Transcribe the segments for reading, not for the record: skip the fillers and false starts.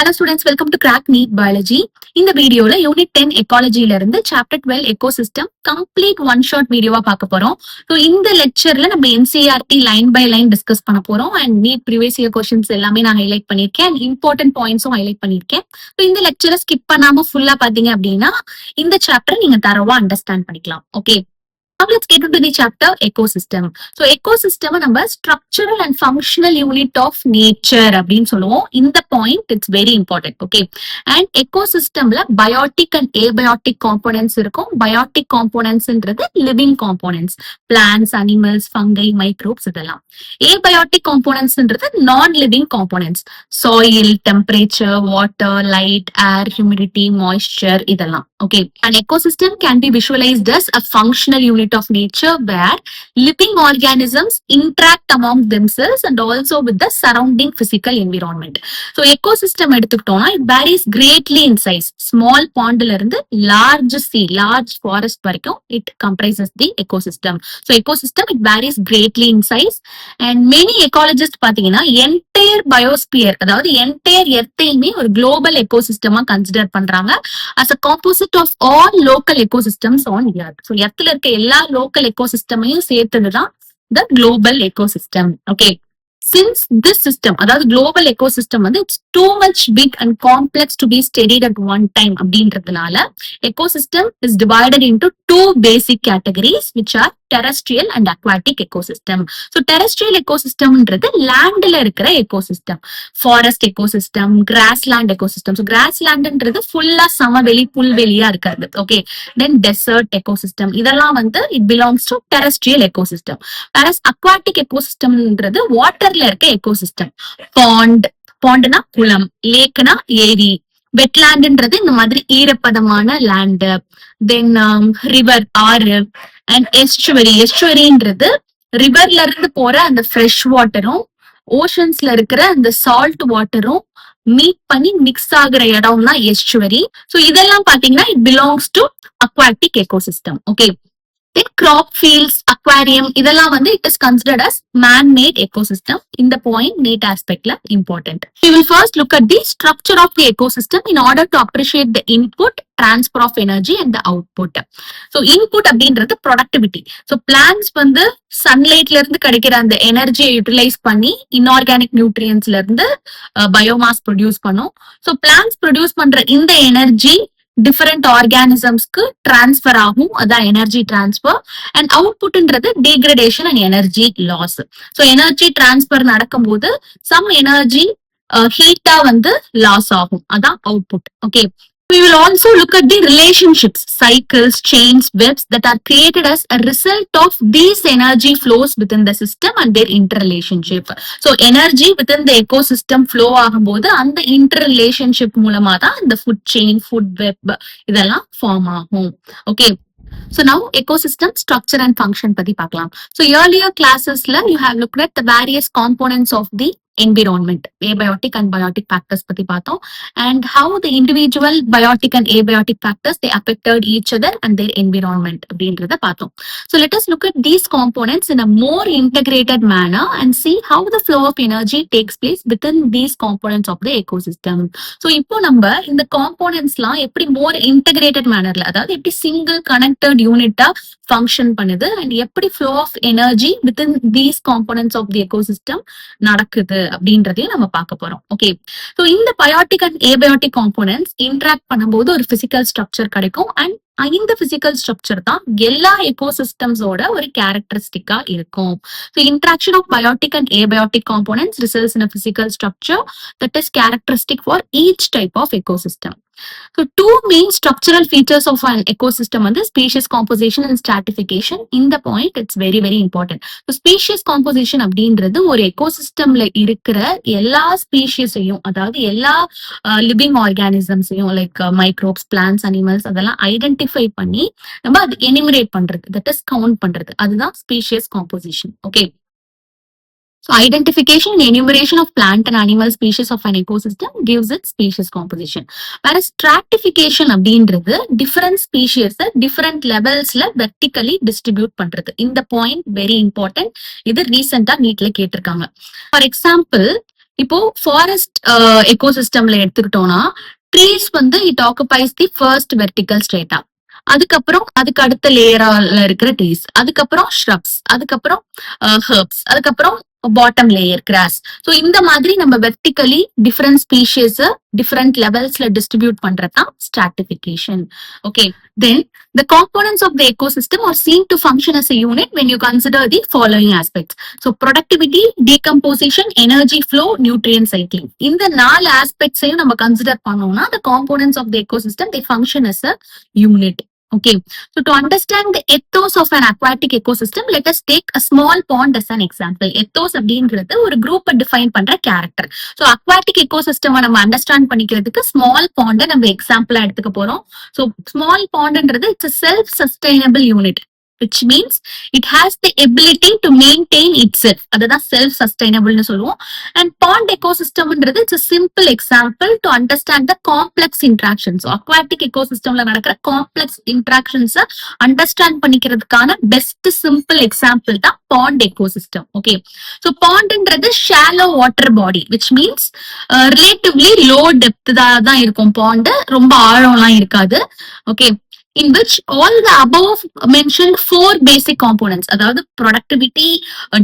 Hello students, welcome to Crack Neat Biology. இந்த வீடியோல unit 10 எக்காலஜில இருந்து chapter 12 ecosystem complete one shot வீடியோவா பார்க்க போறோம். ஸோ இந்த லெக்சர்ல நம்ம NCERT line by line discuss பண்ண போறோம். And NEET previous year questions எல்லாமே நான் ஹைலைட் பண்ணியிருக்கேன் அண்ட் இம்பார்ட்டன்ட் பாயிண்ட்ஸும் ஹைலைட் பண்ணியிருக்கேன். ஸோ இந்த லெக்சரை ஸ்கிப் பண்ணாம ஃபுல்லா பாத்தீங்க அப்படின்னா இந்த சாப்டர் நீங்க தரவா அண்டர்ஸ்டாண்ட் பண்ணிக்கலாம். Okay, now let's get into the chapter ecosystem. So ecosystem நம்ம structural and functional unit of nature அப்படின்னு சொல்லுவோம். இந்த point it's very important. Okay, and ecosystemல biotic and abiotic components இருக்கும். Biotic componentsன்றது living components, plants, animals, fungi, microbes இதெல்லாம். Abiotic componentsன்றது non living components, soil, temperature, water, light, air, humidity, moisture இதெல்லாம். Okay, an ecosystem can be visualized as a functional unit of nature where living organisms interact among themselves and also with the surrounding physical environment. So ecosystem எடுத்துக்கிட்டோம்னா it varies greatly in size. Small pond ல இருந்து large sea, large forest வரைக்கும் it comprises the ecosystem. So ecosystem it varies greatly in size and many ecologists பாத்தீங்கன்னா entire biosphere அதாவது entire எர்த்தையுமே ஒரு global ecosystem consider பண்றாங்க as a composite of all local ecosystems on earth. So எர்த்ல இருக்க எல்லா local ecosystemமையும் சேர்த்ததுதான் the global ecosystem. Okay, since this system அதாவது global ecosystem வந்து it's too much big and complex to be studied at one time அப்படின்றதுனால ecosystem is divided into two basic categories which are terrestrial and aquatic ecosystem. So terrestrial ecosystemன்றது landல இருக்கிற ecosystem, forest ecosystem, grassland ecosystem. So grasslandன்றது ஃபுல்லா சமவெளி புல்வெளியா இருக்காது. Okay, then desert ecosystem இதெல்லாம் வந்து it belongs to terrestrial ecosystem. Whereas aquatic ecosystemன்றது வாட்டர்ல இருக்க ecosystem, பாண்ட்னா குளம், லேக்னா ஏரி, வெட்லேண்ட்ன்றது இந்த மாதிரி ஈரப்பதமான லேண்ட், தென் ரிவர் ஆறு, அண்ட் எஸ்டுவரின்றது ரிவர்ல இருந்து போற அந்த ஃப்ரெஷ் வாட்டரும் ஓஷன்ஸ்ல இருக்கிற அந்த சால்ட் வாட்டரும் மீட் பண்ணி மிக்ஸ் ஆகுற இடம் தான் எஸ்டுவரி. ஸோ இதெல்லாம் பாத்தீங்கன்னா it belongs to aquatic ecosystem. Okay, then crop fields, aquarium இதெல்லாம் வந்து it is considered as man-made ecosystem. இந்த point NEET aspect ல important. We will first look at the structure of the ecosystem in order to appreciate the input, transfer of energy and the output. So input அப்படின்றது productivity. So plants வந்து sunlightல இருந்து கிடைக்கிற அந்த எனர்ஜியை utilise பண்ணி inorganic nutrientsல இருந்து பயோமாஸ் ப்ரொடியூஸ் பண்ணும். So plants ப்ரொடியூஸ் பண்ற இந்த எனர்ஜி டிஃபரெண்ட் ஆர்கானிசம்ஸ்க்கு டிரான்ஸ்பர் ஆகும், அதான் எனர்ஜி டிரான்ஸ்பர். அண்ட் அவுட்புட்ன்றது degradation and energy loss. So energy transfer நடக்கும்போது சம் எனர்ஜி ஹீட்டா வந்து லாஸ் ஆகும், அதான் output. Okay, we will also look at the relationships, cycles, chains, webs that are created as a result of these energy flows within the system and their interrelationship. So energy within the ecosystem flow ஆகும்போது அந்த interrelationship மூலமா தான் இந்த food chain, food web இதெல்லாம் form ஆகும். Okay, so now ecosystem structure and function பத்தி பார்க்கலாம். So earlier classesல you have looked at the various components of the environment, abiotic and biotic factors பத்தி பார்த்தோம், and how the individual biotic and abiotic factors they affected each other and their environment அப்படின்றத பார்த்தோம். So let us look at these components in a more integrated manner and see how the flow of energy takes place within these components of the ecosystem. So இப்போ நம்ம இந்த componentsலாம் எப்படி more integrated mannerல, அதாவது எப்படி single connected unit function பண்ணுது and எப்படி flow of energy within these components of the ecosystem நடக்குது அப்படின்றதையும் நம்ம பார்க்க போறோம். ஓகே, சோ இந்த biotic and abiotic components interact பண்ணும்போது ஒரு பிசிக்கல் ஸ்ட்ரக்சர் கிடைக்கும் அண்ட் இந்த பிசிக்கல் ஸ்ட்ரக்சர் தான் எல்லா எக்கோசிஸ்டம்ஸோட ஒரு கேரக்டரிஸ்டிக்கா இருக்கும். So interaction of biotic and abiotic components results in a physical structure that is characteristic for each type of ecosystem. So two main structural features of an ecosystem வந்து species composition and stratification. இந்த point it's very very important. So species composition அப்படின்றது ஒரு எக்கோசிஸ்டம்ல இருக்கிற எல்லா ஸ்பீஷிஸையும், அதாவது எல்லா living ஆர்கானிசம்ஸையும் லைக் மைக்ரோப்ஸ், பிளான்ஸ், அனிமல்ஸ் அதெல்லாம் ஐடென்டிஃபை பண்ணி நம்ம அது எனிமரேட் பண்றது, தட் இஸ் கவுண்ட் பண்றது, அதுதான் species composition. Okay, so identification and enumeration of plant and animal species of an ecosystem gives it species composition. Whereas stratification அப்படின்றது different species different levelsல vertically distribute பண்றது. இந்த point very important. இது ரீசெண்டா நீட்ல கேட்டிருக்காங்க. For example, இப்போ forest எக்கோசிஸ்டம்ல எடுத்துக்கிட்டோம்னா trees வந்து it occupies the first vertical strata. அதுக்கப்புறம் அதுக்கு அடுத்த லேயரால இருக்கிற ட்ரீஸ், அதுக்கப்புறம் ஷ்ரப்ஸ், அதுக்கப்புறம் ஹெர்ப்ஸ், அதுக்கப்புறம் பாட்டம் லேயர் கிராஸ். ஸோ இந்த மாதிரி நம்ம வெர்டிகலி டிஃப்ரெண்ட் ஸ்பீஷியஸ் டிஃப்ரெண்ட் லெவல்ஸ்ல டிஸ்ட்ரிபியூட் பண்றதுதான் stratification. Okay, then the components of the ecosystem are seen to function as a unit when you consider the following aspects. So productivity, decomposition, energy flow, nutrient cycling. இந்த 4 aspects நம்ம consider பண்ணோம்னா the components of the ecosystem they function as a unit. Okay, so to understand the ethos of an aquatic ecosystem, let us take a small pond as an example. Ethos அப்படிங்கிறது ஒரு குரூப்பை define பண்ற character. So aquatic ecosystem நம்ம understand பண்ணிக்கிறதுக்கு small பாண்டை நம்ம எக்ஸாம்பிளா எடுத்துக்க போறோம். ஸோ ஸ்மால் பாண்ட்ன்றது it's self sustainable unit, which means it has the ability to maintain itself. அதுதான் செல்ஃப் சஸ்டைனபிள்னு சொல்லுவோம். அண்ட் பாண்ட் எக்கோசிஸ்டம்ன்றது it's a simple example to understand the complex interactions. Aquatic எக்கோசிஸ்டம்ல நடக்கிற காம்ப்ளெக்ஸ் இன்ட்ராக்ஷன்ஸ் அண்டர்ஸ்டாண்ட் பண்ணிக்கிறதுக்கான best simple example தான் pond ecosystem. Okay, so பாண்ட்ன்றது shallow water body, which means relatively low depth தான் இருக்கும். பாண்டு ரொம்ப ஆழம்லாம் இருக்காது. Okay, in which all the above mentioned 4 basic components, அதாவது productivity,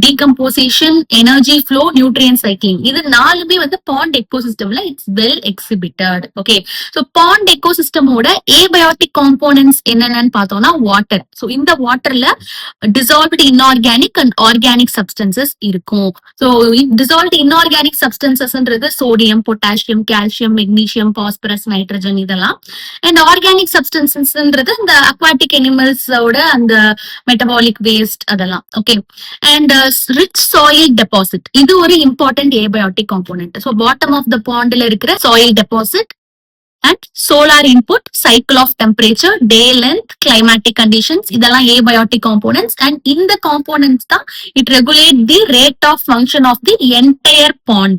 decomposition, energy flow, nutrient cycling, இது 4மே வந்து pond ecosystemல it's well exhibited. Okay, so pond ecosystemோட abiotic components என்னென்னு பார்த்தோம்னா water. So இந்த waterல dissolved inorganic and organic substances இருக்கும். So dissolved inorganic substancesன்றது sodium, potassium, calcium, magnesium, phosphorus, nitrogen இதெல்லாம். And organic substances இந்த aquatic அனிமல்ஸோட அந்த மெட்டபாலிக் வேஸ்ட் அதெல்லாம். Okay, and rich soil deposit இது ஒரு important abiotic component. So bottom of the பாண்ட்ல இருக்கிற soil deposit and solar input, cycle of temperature, day length, climatic conditions இதெல்லாம் abiotic components. And in the components தான் it regulate the rate of function of the entire pond.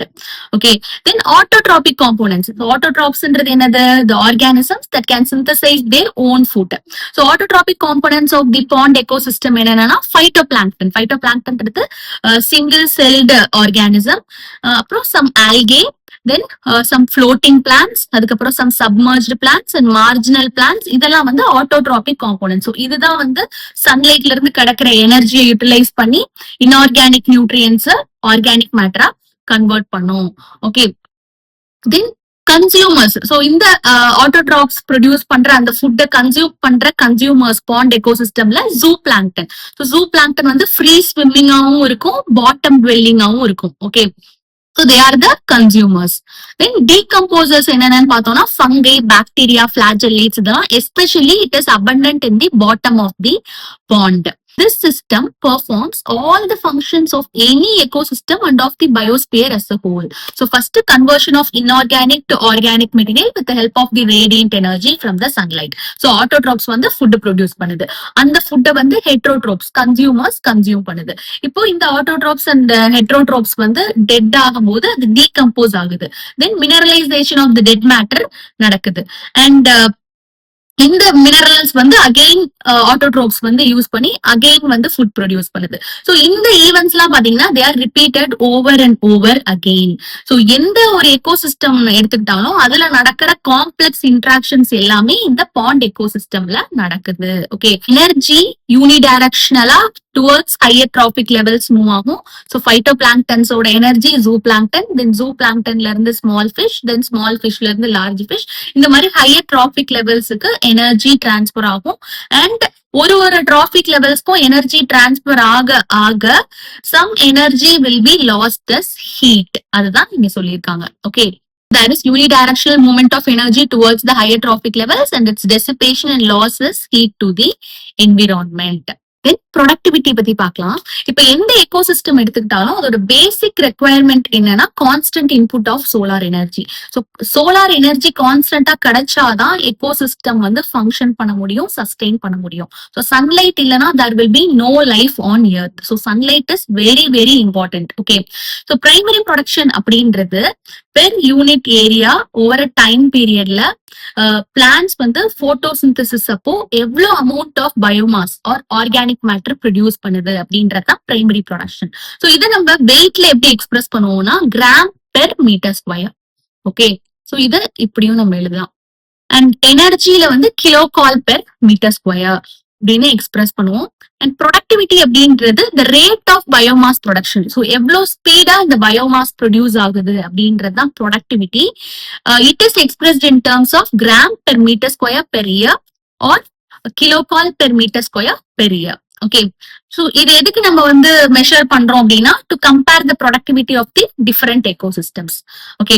Okay, then autotrophic components. So autotrophs ன்றது என்னது? The organisms that can synthesize their own food. So autotrophic components of the pond ecosystem என்னன்னா phytoplankton. Phytoplanktonன்றது single celled organism, அப்புறம் some algae, then some floating plants, அதுக்கப்புறம் some submerged plants and marginal plants இதெல்லாம் வந்து autotrophic component. So இதுதான் வந்து சன்லைட்ல இருந்து கிடைக்கிற எனர்ஜியை யூட்டிலைஸ் பண்ணி இன்ஆர்கானிக் நியூட்ரியன்ஸ் ஆர்கானிக் மேட்டரா கன்வெர்ட் பண்ணும். Okay, then consumers. ஸோ இந்த ஆட்டோட்ராப்ஸ் ப்ரொடியூஸ் பண்ற அந்த ஃபுட்டை கன்சியூம் பண்ற கன்சியூமர்ஸ் பாண்ட் எக்கோசிஸ்டம்ல zooplankton. So zooplankton வந்து ஃப்ரீ ஸ்விம்மிங்காவும் இருக்கும், பாட்டம் டுவெல்லிங்காவும் இருக்கும். Okay, so they are the consumers. Then decomposers என்னன்னு பார்த்தோம்னா fungi, bacteria, flagellates இதெல்லாம் especially it is abundant in the bottom of the pond. This system performs all the functions of any ecosystem and of the biosphere as a whole. So first conversion of inorganic to organic material with the help of the radiant energy from the sunlight. So autotrophs வந்து food produce பண்ணுது, அந்த food வந்து heterotrophs consumers consume பண்ணுது. இப்போ இந்த autotrophs and heterotrophs வந்து dead ஆகும்போது அது decompose ஆகுது. Then mineralization of the dead matter நடக்குது. And இந்த மினரல்ஸ் வந்து அகெயின் ஆட்டோட்ரோப்ஸ் வந்து யூஸ் பண்ணி அகெயின் வந்து ஃபுட் ப்ரொடியூஸ் பண்ணுது. ஸோ இந்த ஈவெண்ட்ஸ் எல்லாம் பாத்தீங்கன்னா they are repeated over and over again. So எந்த ஒரு எக்கோசிஸ்டம் எடுத்துக்கிட்டாலும் அதுல நடக்கிற காம்ப்ளெக்ஸ் இன்ட்ராக்ஷன்ஸ் எல்லாமே இந்த பாண்ட் எக்கோசிஸ்டம்ல நடக்குது. ஓகே, எனர்ஜி யூனிடைரக்ஷனலா towards higher trophic levels move ஆகும். ஸோ ஃபைட்டோபிளாங்டன்ஸோட எனர்ஜி ஜூ பிளாங்டன், தென் ஜூ பிளாங்டன்ல இருந்து ஸ்மால் ஃபிஷ், தென் ஸ்மால் ஃபிஷ்ல இருந்து லார்ஜ் ஃபிஷ், இந்த மாதிரி ஹையர் ட்ராபிக் லெவல்ஸுக்கு எனர்ஜி டிரான்ஸ்பர் ஆகும். அண்ட் ஒரு டிராபிக் லெவல்ஸ்க்கும் எனர்ஜி டிரான்ஸ்பர் ஆக ஆக some energy will be lost as heat. அதுதான் இங்க சொல்லியிருக்காங்க. Okay, there is unidirectional movement of energy towards the higher trophic levels and its dissipation and losses heat to the environment. Then productivity பத்தி பார்க்கலாம். இப்ப எந்த ecosystem எடுத்துக்கிட்டாலும் அதோட basic requirement என்னன்னா constant input of solar energy. So solar energy கான்ஸ்டன்டா கிடைச்சாதான் ecosystem வந்து ஃபங்க்ஷன் பண்ண முடியும், சஸ்டெயின் பண்ண முடியும். ஸோ சன்லைட் இல்லைன்னா there will be no life on earth. So sunlight is very very important. Okay, so primary production அப்படின்றது per unit area over a time பீரியட்ல பிளான்ஸ் வந்து போட்டோசிந்தசிஸ் அப்போ எவ்வளவு amount of biomass or organic matter produce பண்ணுது அப்படின்றதான் primary production. So இதை நம்ம வெயிட்ல எப்படி எக்ஸ்பிரஸ் பண்ணுவோம்னா gram per metre square. Okay, so இத இப்படியும் நம்ம எழுதலாம். அண்ட் எனர்ஜில வந்து kilo cal per metre square அப்படின்னு எக்ஸ்பிரஸ் பண்ணுவோம். அண்ட் ப்ரொடக்டிவிட்டி அப்படின்றது the rate of biomass production. So எவ்வளவு ஸ்பீடா இந்த பயோமாஸ் ப்ரொடியூஸ் ஆகுது அப்படின்றது தான் productivity. It is expressed in terms of gram per metre square per year or kilo cal per metre square per year. Okay, so இது எதுக்கு நம்ம வந்து மெஷர் பண்றோம் அப்படின்னா to compare the productivity of the different ecosystems. Okay,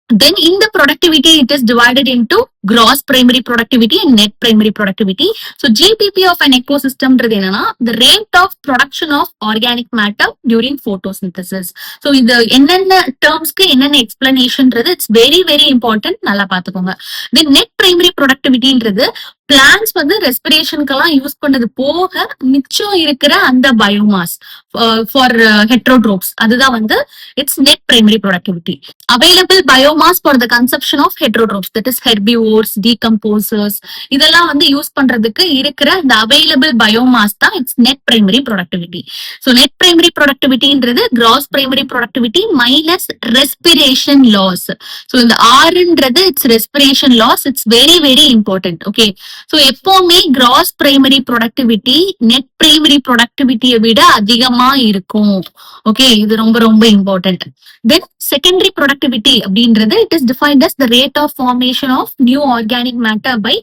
then in the productivity it is divided into gross primary productivity and net primary productivity. So GPP of an ecosystem என்னன்னா the rate of production of organic matter during photosynthesis. So இது என்னென்ன டேர்ம்ஸ்க்கு என்னென்ன எக்ஸ்பிளனேஷன்ன்றது it's very very important, நல்லா பாத்துக்கோங்க. தென் net primary ப்ரொடக்டிவிட்டின்றது plans வந்து ரெஸ்பிரேஷனுக்கெல்லாம் use பண்ணது போக மிச்சம் இருக்கிற அந்த பயோமாஸ் ஃபார் ஹெட்ரோட்ரோப்ஸ், அதுதான் வந்து it's net primary productivity. Available biomass for the consumption of heterotrophs, that is herbivores, decomposers, இதெல்லாம் வந்து யூஸ் பண்றதுக்கு இருக்கிற இந்த அவைலபிள் பயோமாஸ் தான் it's net primary productivity. So net primary ப்ரொடக்டிவிட்டின்றது gross primary productivity minus respiration loss. So இந்த ஆறுன்றது it's respiration loss, it's very very important. Okay, so எப்பவுமே gross primary productivity net primary ப்ரொடக்டிவிட்டியை விட அதிகமா இருக்கும். ஓகே, இது ரொம்ப ரொம்ப இம்பார்ட்டன்ட். தென் செகண்டரி ப்ரொடக்டிவிட்டி அப்படின்றது it is defined as the rate of formation of new organic matter by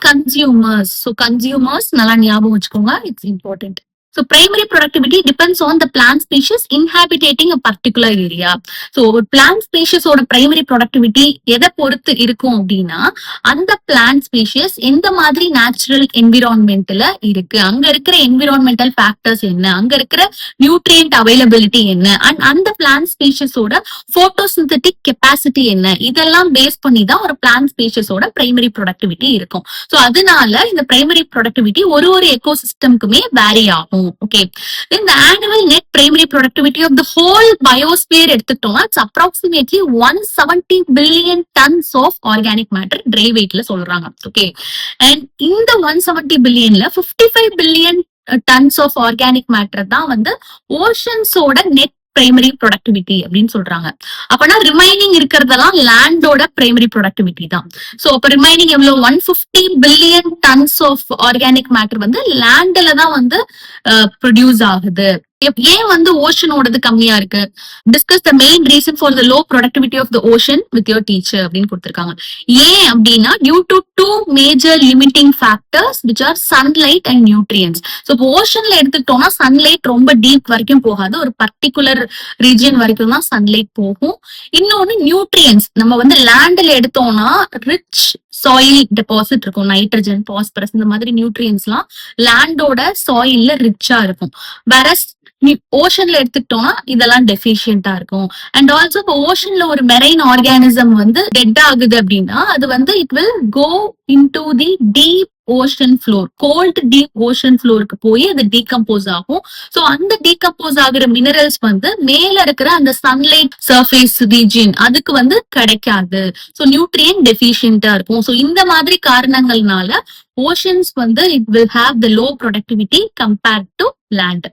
consumers. So consumers நல்லா ஞாபகம் வச்சுக்கோங்க, it's important. So primary productivity depends on the plant species inhabiting a particular area. So plant species ஓட primary productivity எதை பொறுத்து இருக்கும் அப்படின்னா அந்த plant species எந்த மாதிரி natural environmentல இருக்கு, அங்க இருக்கிற environmental factors என்ன, அங்க இருக்கிற nutrient availability என்ன, and அந்த plant species ஓட photosynthetic capacity என்ன, இதெல்லாம் பேஸ் பண்ணி தான் ஒரு plant species ஓட primary productivity இருக்கும். So அதனால இந்த primary productivity ஒரு ஒரு ecosystemக்குமே vary ஆகும். Okay, then the annual net primary productivity of the whole biosphere எடுத்துட்டோம்னா it's approximately 170 billion tons of organic matter dry weightல சொல்றாங்க. Okay, and இந்த 170 billionல 55 billion tons of organic matter தான் வந்து ஓஷன்ஸோட நெட் பிரைமரி ப்ரொடக்டிவிட்டி அப்படின்னு சொல்றாங்க. அப்பனா ரிமைனிங் இருக்கிறதெல்லாம் லேண்டோட பிரைமரி ப்ரொடக்டிவிட்டி தான். சோ அப்ப ரிமைனிங் எவ்வளவு 150 billion tons of organic matter வந்து லேண்ட்ல தான் வந்து ப்ரொடியூஸ் ஆகுது. ஏன் வந்து ஓஷனோடது கம்மியா இருக்கு? Discuss the main reason for the low productivity of the ocean with your teacher அப்படின்னு கொடுத்திருக்காங்க. ஏன் அப்படின்னா due to two major limiting factors which are sunlight and nutrients. So இப்போ ஓஷன்ல எடுத்துக்கிட்டோம்னா சன்லைட் ரொம்ப டீப் வரைக்கும் போகாது, ஒரு பர்டிகுலர் ரீஜியன் வரைக்கும் தான் சன்லைட் போகும். இன்னொன்னு நியூட்ரியன்ஸ், நம்ம வந்து லேண்ட்ல எடுத்தோம்னா ரிச் சாயில் டெபாசிட் இருக்கும், நைட்ரஜன், பாஸ்பரஸ், இந்த மாதிரி நியூட்ரியன்ஸ் எல்லாம் லேண்டோட சாயில்ல ரிச்சா இருக்கும். வேற ஓஷன்ல எடுத்துக்கிட்டோம்னா இதெல்லாம் டெஃபிஷியன்டா இருக்கும். அண்ட் ஆல்சோ இப்போ ஓஷன்ல ஒரு மெரைன் ஆர்கானிசம் வந்து டெட் ஆகுது அப்படின்னா அது வந்து it will go into the deep ocean floor, cold deep ocean ஃப்ளோருக்கு போய் அது டீகம்போஸ் ஆகும். சோ அந்த டீகம்போஸ் ஆகுற மினரல்ஸ் வந்து மேல இருக்கிற அந்த சன்லைட் சர்ஃபேஸ் ரீஜியன் அதுக்கு வந்து கிடைக்காது. சோ நியூட்ரியன் டெஃபிஷியன்டா இருக்கும். சோ இந்த மாதிரி காரணங்கள்னால oceans வந்து it will have the low productivity compared to land.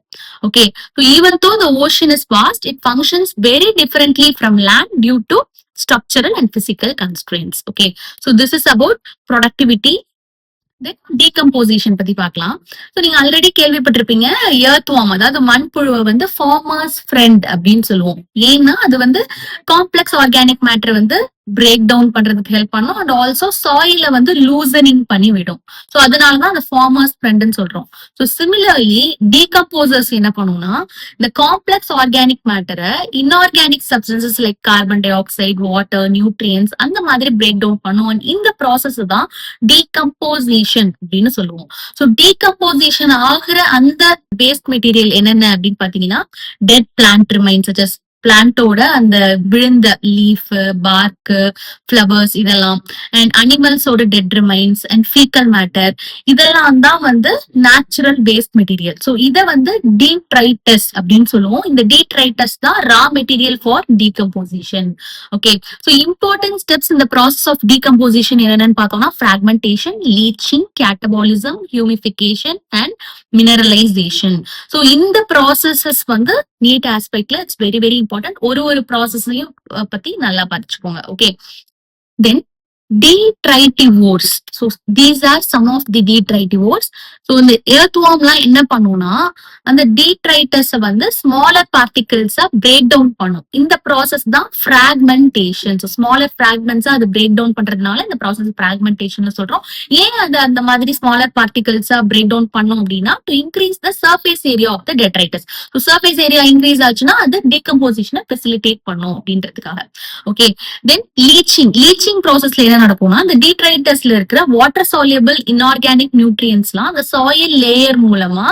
Okay, so even though the ocean is vast, it functions very differently from land due to structural and physical constraints. Okay, so this is about productivity. Decomposition பத்தி பார்க்கலாம். நீங்க already கேள்விப்பட்டிருப்பீங்க earthworm, அதாவது மண்புழுவை வந்து farmers friend அப்படின்னு சொல்லுவோம். ஏன்னா அது வந்து காம்ப்ளெக்ஸ் ஆர்கானிக் மேட்டர் வந்து பிரேக் டவுன் பண்றதுக்கு ஹெல்ப் பண்ணும் அண்ட் ஆல்சோ சாயில வந்து லூசனிங் பண்ணி விடும். சோ அதனாலதான் அந்த ஃபார்மர்ஸ் ஃப்ரெண்ட்னு சொல்றோம். சோ சிமிலர்லி டீகம்போசர்ஸ் என்ன பண்ணும்னா இந்த காம்ப்ளெக்ஸ் ஆர்கானிக் மேட்டரை inorganic substances like carbon di oxide, water, nutrients அந்த மாதிரி பிரேக் டவுன் பண்ணும். இந்த ப்ராசஸ் தான் டீகம்போசிஷன் அப்படின்னு சொல்லுவோம். சோ டீகம்போசிஷன் ஆகுற அந்த வேஸ்ட் மெட்டீரியல் என்னென்ன அப்படின்னு பாத்தீங்கன்னா டெட் பிளான்ட் ரிமைன்ஸ் சஜஸ் பிளான்டோட அந்த விழுந்த லீஃப், பார்க், ஃபிளவர்ஸ் இதெல்லாம், அண்ட் அனிமல்ஸோட dead remains and faecal matter, இதெல்லாம் தான் வந்து நேச்சுரல் வேஸ்ட் மெட்டீரியல். ஸோ இதை வந்து டீட்ரைட்டஸ் அப்படின்னு சொல்லுவோம். இந்த டீட்ரைட்டஸ் தான் raw material for decomposition. Okay, so important steps இந்த ப்ராசஸ் ஆஃப் டீகம்போசிஷன் என்னென்னு பார்த்தோம்னா fragmentation, leaching, catabolism, humification and mineralisation. So இந்த ப்ராசஸஸ் வந்து நீட் ஆஸ்பெக்ட்ல it's very very important. Important. ஒரு ப்ராசஸையும் பத்தி நல்லா படிச்சுக்கோங்க. Okay, then detritivores. So these are some of the detritivores. So இந்த earthworm லாம் என்ன பண்ணும்னா அந்த detritus வந்து smaller particles break down பண்ணும். இந்த process தான் fragmentation. So smaller fragments அது break down பண்றதுனால இந்த process fragmentation சொல்றோம். ஏன் அது அந்த மாதிரி smaller particles break down பண்ணும் அப்படின்னா to increase the surface area of the detritus. So surface area increase ஆச்சுன்னா அது decomposition facilitate பண்ணும் அப்படின்றதுக்காக. ஓகே, தென் லீச்சிங் ப்ராசஸ்ல என்ன நடக்கும்னா இந்த டீட்ரைட்டஸ்ல இருக்கிற வாட்டர் சால்யூபிள் இன்ஆர்கானிக் நியூட்ரியன்ஸ்லாம் அந்த சாயில் லேயர் மூலமா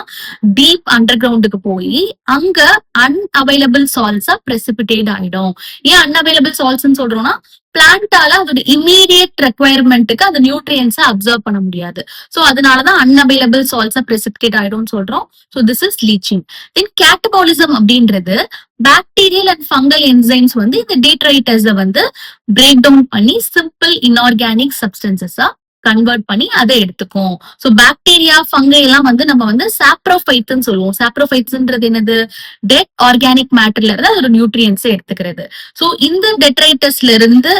டீப் அண்டர் கிரவுண்டுக்கு போய் அங்க அன்அவைலபிள் சால்ட்ஸா பிரசிபிடேட் ஆயிடும். ஏன் அன்அவைலபிள் சால்ட்ஸ் சொல்றோம்னா பிளான்டால அதோட இமீடியட் ரெக்குவயர்மெண்ட்டுக்கு அந்த நியூட்ரியன்ஸை அப்சர்வ் பண்ண முடியாது. சோ அதனாலதான் அன்அவைலபிள் சால்ட்ஸா பிரசிபிடேட் ஆயிடும்னு சொல்றோம். So this is leaching. Then catabolism அப்படின்றது பாக்டீரியல் அண்ட் ஃபங்கல் என்சைம்ஸ் வந்து இந்த டீட்ரைட்டஸை வந்து பிரேக் டவுன் பண்ணி சிம்பிள் இன்ஆர்கானிக் சப்ஸ்டன்சஸா கன்வெர்ட் பண்ணி அதை எடுத்துக்கும். சோ பாக்டீரியா ஃபங்கை எல்லாம் வந்து நம்ம வந்து சாப்ரோஃபைட்ஸ் சொல்லுவோம். சாப்ரோஃபைட்ஸ்ன்றது என்னது? டெட் ஆர்கானிக் மேட்டர்ல இருந்து அதோட நியூட்ரியன்ஸ் எடுத்துக்கிறது. சோ இந்த டெட்ரைட்டஸ்ல இருந்து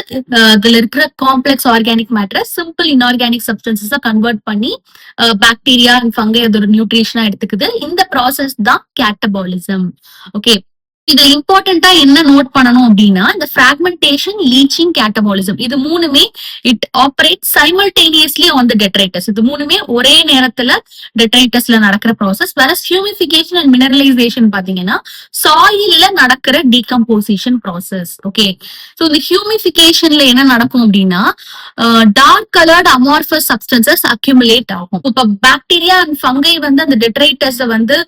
அதுல இருக்கிற காம்ப்ளெக்ஸ் ஆர்கானிக் மேட்டரை சிம்பிள் இன்ஆர்கானிக் சப்ஸ்டன்சஸா கன்வெர்ட் பண்ணி பாக்டீரியா அண்ட் ஃபங்கை அதோட நியூட்ரிஷனா எடுத்துக்குது. இந்த ப்ராசஸ் தான் கேட்டபாலிசம். ஓகே, இது இம்பார்ட்டன்டா என்ன நோட் பண்ணணும் அப்படின்னா இந்த பிராக்மெண்டேஷன், லீச்சிங், கேட்டபாலிசம் இது மூணுமே it operate simultaneously on the detritus. இது மூணுமே ஒரே நேரத்துல டெட்ரைட்டஸ்ல நடக்கிற ப்ராசஸ். வேற ஹியூமிஃபிகேஷன் அண்ட் மினரலைசேஷன் பாத்தீங்கன்னா சாயில்ல நடக்கிற டீகம்போசிஷன் ப்ராசஸ். ஓகே, சோ இந்த ஹியூமிஃபிகேஷன்ல என்ன நடக்கும் அப்படின்னா dark coloured amorphous substances accumulate ஆகும். இப்ப பாக்டீரியா அண்ட் ஃபங்கை வந்து அந்த டெட்ரைட்டஸ் வந்து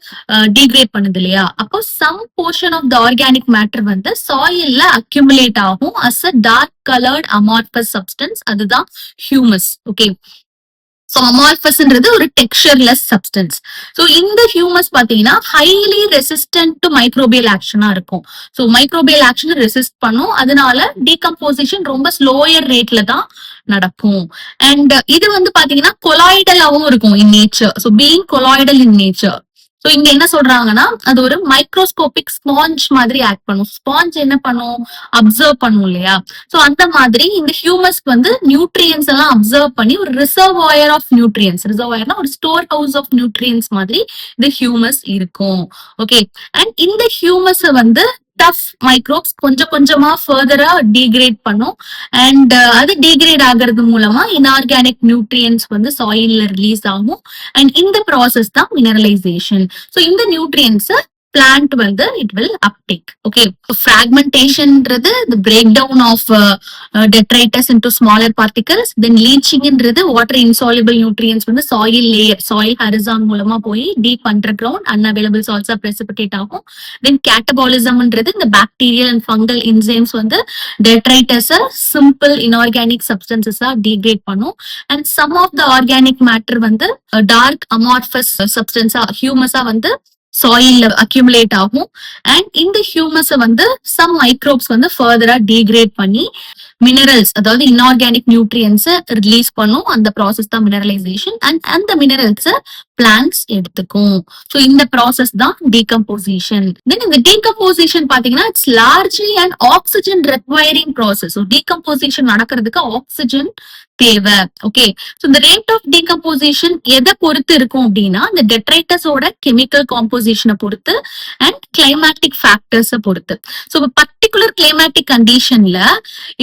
டிகிரேட் பண்ணுது இல்லையா, அப்போ some portion of the organic matter வந்து சாயில்ல அக்யூமுலேட் ஆகும் as a dark colored amorphous substance. அதுதான் ஹியூமஸ். ஓகே, சோ அமார்பஸ்ன்றது ஒரு டெக்ஸ்சர்லெஸ் சப்ஸ்டன்ஸ். சோ இந்த ஹியூமஸ் பாத்தீங்கன்னா ஹைலி ரெசிஸ்டன்ட் டு மைக்ரோபியல் ஆக்ஷனா இருக்கும். சோ மைக்ரோபியல் ஆக்ஷன் ரெசிஸ்ட் பண்ணும். அதனால டீகம்போசிஷன் ரொம்ப ஸ்லோயர் ரேட்ல தான் நடக்கும். அண்ட் இது வந்து பாத்தீங்கன்னா கொலாய்டலாவும் இருக்கும் in nature. So being colloidal in nature. So இங்க என்ன சொல்றாங்கன்னா அது ஒரு மைக்ரோஸ்கோபிக் ஸ்பாஞ்ச் மாதிரி ஆக்ட் பண்ணும். ஸ்பாஞ்ச் என்ன பண்ணும்? அப்சர்வ் பண்ணும் இல்லையா. சோ அந்த மாதிரி இந்த ஹியூமஸ்க்கு வந்து நியூட்ரியன்ஸ் எல்லாம் அப்சர்வ் பண்ணி ஒரு ரிசர்வாயர் ஆஃப் நியூட்ரியன்ஸ், ரிசர்வாயர்னா ஒரு ஸ்டோர் ஹவுஸ் ஆஃப் நியூட்ரியன்ஸ் மாதிரி இந்த ஹியூமஸ் இருக்கும். ஓகே, அண்ட் இந்த ஹியூமஸ் வந்து டஃப் மைக்ரோப்ஸ் கொஞ்சம் கொஞ்சமா ஃபர்தரா டீக்ரேட் பண்ணும். அண்ட் அது டீக்ரேட் ஆகிறது மூலமா இன்ஆர்கானிக் நியூட்ரியன்ஸ் வந்து சாயில்ல ரிலீஸ் ஆகும். அண்ட் இந்த ப்ராசஸ் தான் மினரலைசேஷன். ஸோ இந்த நியூட்ரியன்ஸ் plant வந்து it will uptake. Okay, fragmentation-ன்றது the breakdown of detritus into smaller particles. Then leaching-ன்றது water insoluble nutrients வந்து soil layer, soil horizon மூலமா போய் deep underground unavailable salts precipitate ஆகும். Then catabolism-ன்றது இந்த bacterial and fungal enzymes வந்து detritus simple inorganic substances degrade பண்ணும். And some of the organic matter வந்து dark amorphous substance humus வந்து சாயில்ல அக்யூமுலேட் ஆகும். அண்ட் இந்த ஹியூமஸ் வந்து சம் மைக்ரோப்ஸ் வந்து ஃபர்தரா டீக்ரேட் பண்ணி மினரல்ஸ், அதாவது இன்ஆர்கானிக் நியூட்ரியன்ஸ் ரிலீஸ் பண்ணும். அந்த ப்ராசஸ் தான் மினரலைசேஷன். அண்ட் அந்த மினரல்ஸ் பிளான்ட்ஸ் எடுத்துக்கும். ஸோ இந்த ப்ராசஸ் தான் டீகம்போசிஷன். தென் இந்த டீகம்போசிஷன் பாத்தீங்கன்னா it's largely and oxygen requiring process. Decomposition நடக்கிறதுக்கு ஆக்சிஜன் தேவை. ஓகே, ஸோ இந்த ரேட் ஆஃப் டீகம்போசிஷன் எதை பொறுத்து இருக்கும் அப்படின்னா இந்த டெட்ரைட்டஸோட கெமிக்கல் காம்போசிஷனை பொறுத்து அண்ட் கிளைமேட்டிக் ஃபேக்டர்ஸை பொறுத்து. ஸோ பர்டிகுலர் கிளைமேட்டிக் கண்டிஷன்ல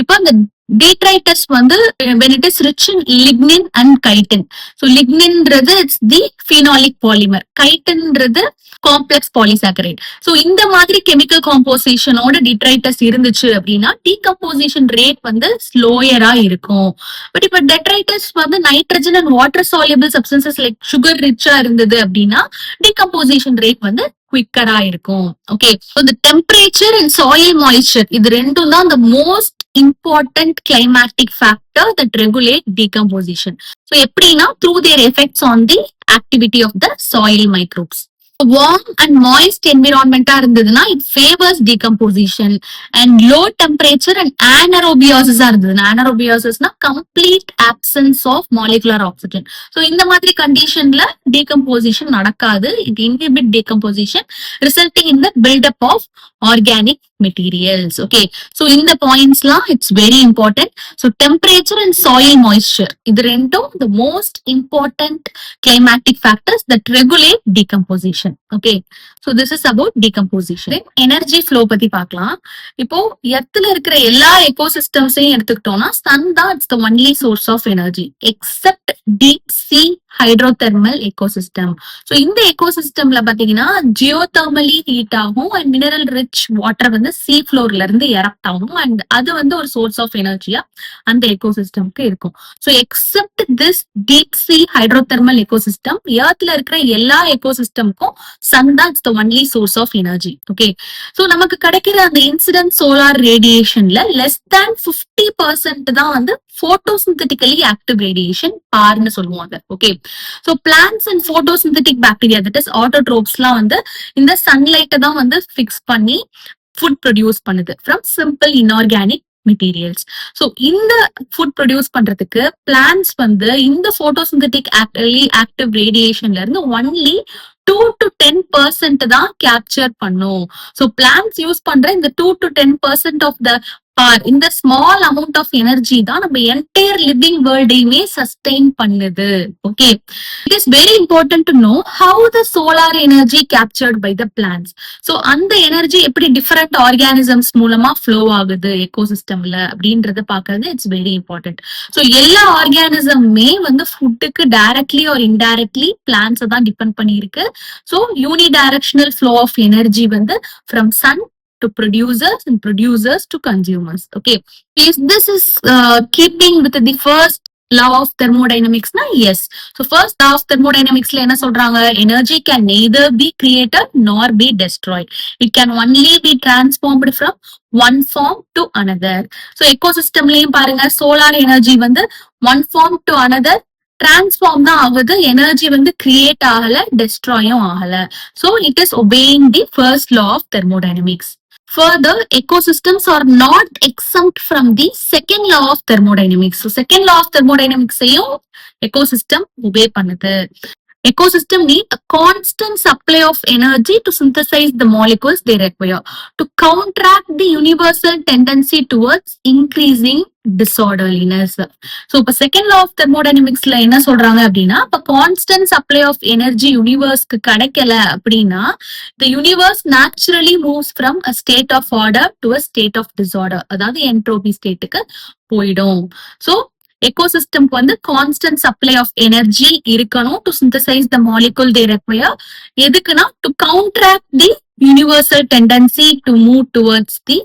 இப்போ இந்த detritus வந்து when it is rich in lignin and chitin. So ligninன்றது it's the phenolic polymer, chitinன்றது complex polysaccharide. So இந்த மாதிரி chemical compositionோட detritus இருந்துச்சு அப்படின்னா decomposition rate வந்து ஸ்லோயரா இருக்கும். பட் இப்ப detritus வந்து nitrogen and water soluble substances like sugar ரிச்சா இருந்தது அப்படின்னா decomposition rate வந்து குவிக்கரா இருக்கும். Okay, the temperature and soil moisture இது ரெண்டும் தான் the most important climatic factor that regulate decomposition. So எப்படின்னா through their effects on the activity of the soil microbes. Warm and moist environment இருந்ததுன்னா it favors decomposition. And low temperature and anaerobiosis இருந்ததுன்னா, anaerobiosis complete absence of molecular oxygen. So இந்த மாதிரி கண்டிஷன்ல decomposition நடக்காது. It inhibit decomposition resulting in the buildup of organic materials. Okay, so in the points la it's very important. So temperature and soil moisture, இது ரெண்டும் the most important climatic factors that regulate decomposition. Okay, so this is about decomposition. Then energy flow பத்தி பார்க்கலாம். இப்போ எர்த்ல இருக்கிற எல்லா எக்கோசிஸ்டம்ஸையும் எடுத்துக்கிட்டோம்னா sun தான் it's the only source of energy except deep sea hydrothermal ecosystem. So இந்த எக்கோசிஸ்டம்ல பாத்தீங்கன்னா ஜியோதர்மலி ஹீட் ஆகும் அண்ட் மினரல் ரிச் வாட்டர் வந்து சீ ஃப்ளோர்ல இருந்து எரப்ட் ஆகும் அண்ட் அது வந்து ஒரு சோர்ஸ் ஆஃப் எனர்ஜியா அந்த எக்கோசிஸ்டம்க்கு இருக்கும். So except this deep sea hydrothermal ecosystem, எர்த்ல இருக்கிற எல்லா எக்கோசிஸ்டம்க்கும் சன் தான் it's the only source of energy. Okay, so நமக்கு கிடைக்கிற அந்த இன்சிடென்ட் சோலார் ரேடியேஷன்ல லெஸ் தேன் 50% தான் வந்து photosynthetically active radiation பார்னு சொல்லுவாங்க. Okay, so plants and photosynthetic bacteria that is ஆட்டோட்ரோப்ஸ்லாம் வந்து இந்த சன்லைட்டை தான் வந்து ஃபிக்ஸ் பண்ணி ஃபுட் ப்ரொடியூஸ் பண்ணுது from simple inorganic materials. So இந்த ஃபுட் ப்ரொடியூஸ் பண்றதுக்கு பிளான்ட்ஸ் வந்து இந்த போட்டோசிந்தட்டிக் ஆக்டிவ் ரேடியேஷன்ல இருந்து ஒன்லி 2 to 10% தான் கேப்சர் பண்ணும். ஸோ பிளான்ட்ஸ் யூஸ் பண்ற இந்த 2 to 10% ஆஃப் த இந்த ஸ்மால் அமௌண்ட் ஆஃப் எனர்ஜி தான் நம்ம என்டையர் லிவிங் வேர்ல்டையுமே சஸ்டெயின் பண்ணுது. Okay, it is very important to know how the solar energy captured by the plants. So அந்த எனர்ஜி எப்படி டிஃபரெண்ட் ஆர்கானிசம்ஸ் மூலமா ஃப்ளோ ஆகுது எக்கோசிஸ்டம்ல அப்படின்றத பாக்குறது இட்ஸ் வெரி இம்பார்ட்டன்ட். ஸோ எல்லா ஆர்கானிசமுமே வந்து ஃபுட்டுக்கு டைரக்ட்லி ஆர் இன்டைரக்ட்லி பிளான்ட்ஸை தான் டிபெண்ட் பண்ணியிருக்கு. So unidirectional flow of energy வந்து from sun to producers and producers to consumers. Okay, if this is keeping with the first law of thermodynamics na, yes. So first law of thermodynamics la enna solranga, energy can neither be created nor be destroyed, it can only be transformed from one form to another. So ecosystem layum parunga solar energy வந்து one form to another transform தான் ஆகுது, energy வந்து create ஆகல, டெஸ்ட்ராயும் ஆகல. So it is obeying the first law of thermodynamics. Further, ecosystems are not exempt from the second law of thermodynamics. So second law of thermodynamics sayum ecosystem obey பண்ணுது. Ecosystem need a constant supply of energy to synthesize the molecules they require to counteract the universal tendency towards increasing disorderliness. So இப்ப second law of தெர்மோடைனமிக்ஸ்ல என்ன சொல்றாங்க அப்படின்னா, இப்ப constant supply of energy யூனிவர்ஸ்க்கு கிடைக்கல அப்படின்னா the universe naturally moves from a state of order to a state of disorder, அதாவது entropy ஸ்டேட்டுக்கு போயிடும். So எக்கோசிஸ்டம்க்கு வந்து கான்ஸ்டன்ட் சப்ளை ஆஃப் எனர்ஜி இருக்கணும் to synthesise the molecule they require. எதுக்குன்னா to counteract the universal tendency to move towards the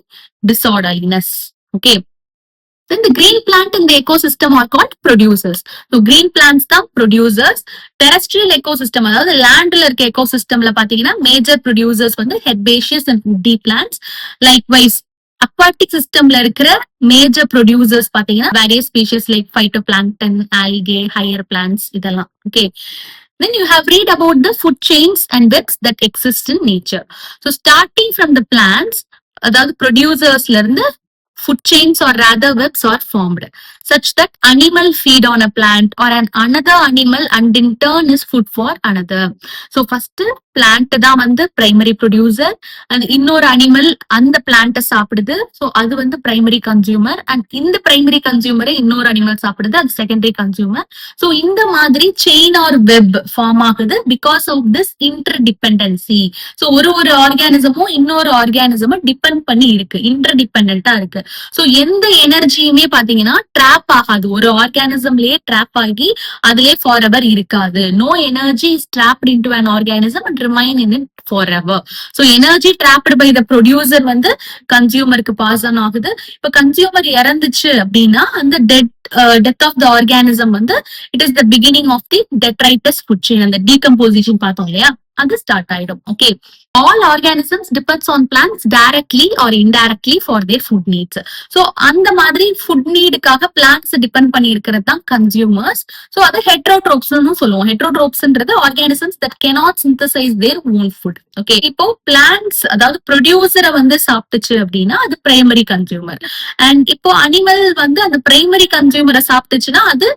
disorderliness. Okay, then the green plant in the ecosystem are called producers. So green plants தான் producers. terrestrial ecosystem அதாவது லேண்ட்ல இருக்க எக்கோசிஸ்டம்ல பாத்தீங்கன்னா major producers வந்து herbaceous and woody plants. likewise aquatic systemல இருக்கிற major producers பாத்தீங்கன்னா various species like phytoplankton, algae, higher plants இதெல்லாம். Okay, then you have read about the food chains and webs that exist in nature. So starting from the plants, அதாவது ப்ரொடியூசர்ஸ்ல இருந்து food chains or rather webs are formed such that animal feed on a plant or an another animal and in turn is food for another. So first plant தான் வந்து primary producer and இன்னொரு animal அந்த plant சாப்பிடுது. So அது வந்து primary consumer and இந்த primary consumer இன்னொரு animal சாப்பிடுது, அது secondary consumer. So இந்த மாதிரி chain or web form ஆகுது because of this interdependency. So ஒரு ஆர்கானிசமும் இன்னொரு ஆர்கானிசமும் டிபெண்ட் பண்ணி இருக்கு, இன்டர்டிபெண்டா இருக்கு. சோ எந்த எனர்ஜியுமே பாத்தீங்கன்னா ட்ராப் ஆகாது, ஒரு ஆர்கானிசம்லயே ட்ராப் ஆகி அதுலயே ஃபார் எவர் இருக்காது. No energy is trapped into an organism and remain in it forever. So energy trapped by the producer வந்து கன்சியூமருக்கு பாஸ் ஆன் ஆகுது. இப்ப கன்சியூமர் இறந்துச்சு அப்படின்னா அந்த death of the organism வந்து it is the beginning of the detritus food chain. அந்த decomposition பார்த்தோம் இல்லையா, அது ஸ்டார்ட் ஆயிடும். Okay, all organisms depends on plants directly or indirectly for their food needs. So அந்த மாதிரி ஃபுட் நீடுக்காக பிளான்ட்ஸ் டிபெண்ட் பண்ணி இருக்கிறது தான் கன்சியூமர்ஸ். ஸோ அது ஹெட்ரோட்ரோப்ஸ்னு சொல்லுவோம். ஹெட்ரோட்ரோப்ஸ்ன்றது organisms that cannot synthesize their own food. Okay, இப்போ பிளான்ட்ஸ் அதாவது ப்ரொடியூசரை வந்து சாப்பிட்டுச்சு அப்படின்னா அது பிரைமரி கன்சியூமர். அண்ட் இப்போ அனிமல் வந்து அந்த பிரைமரி கன்சியூமரை சாப்பிட்டுச்சுன்னா அது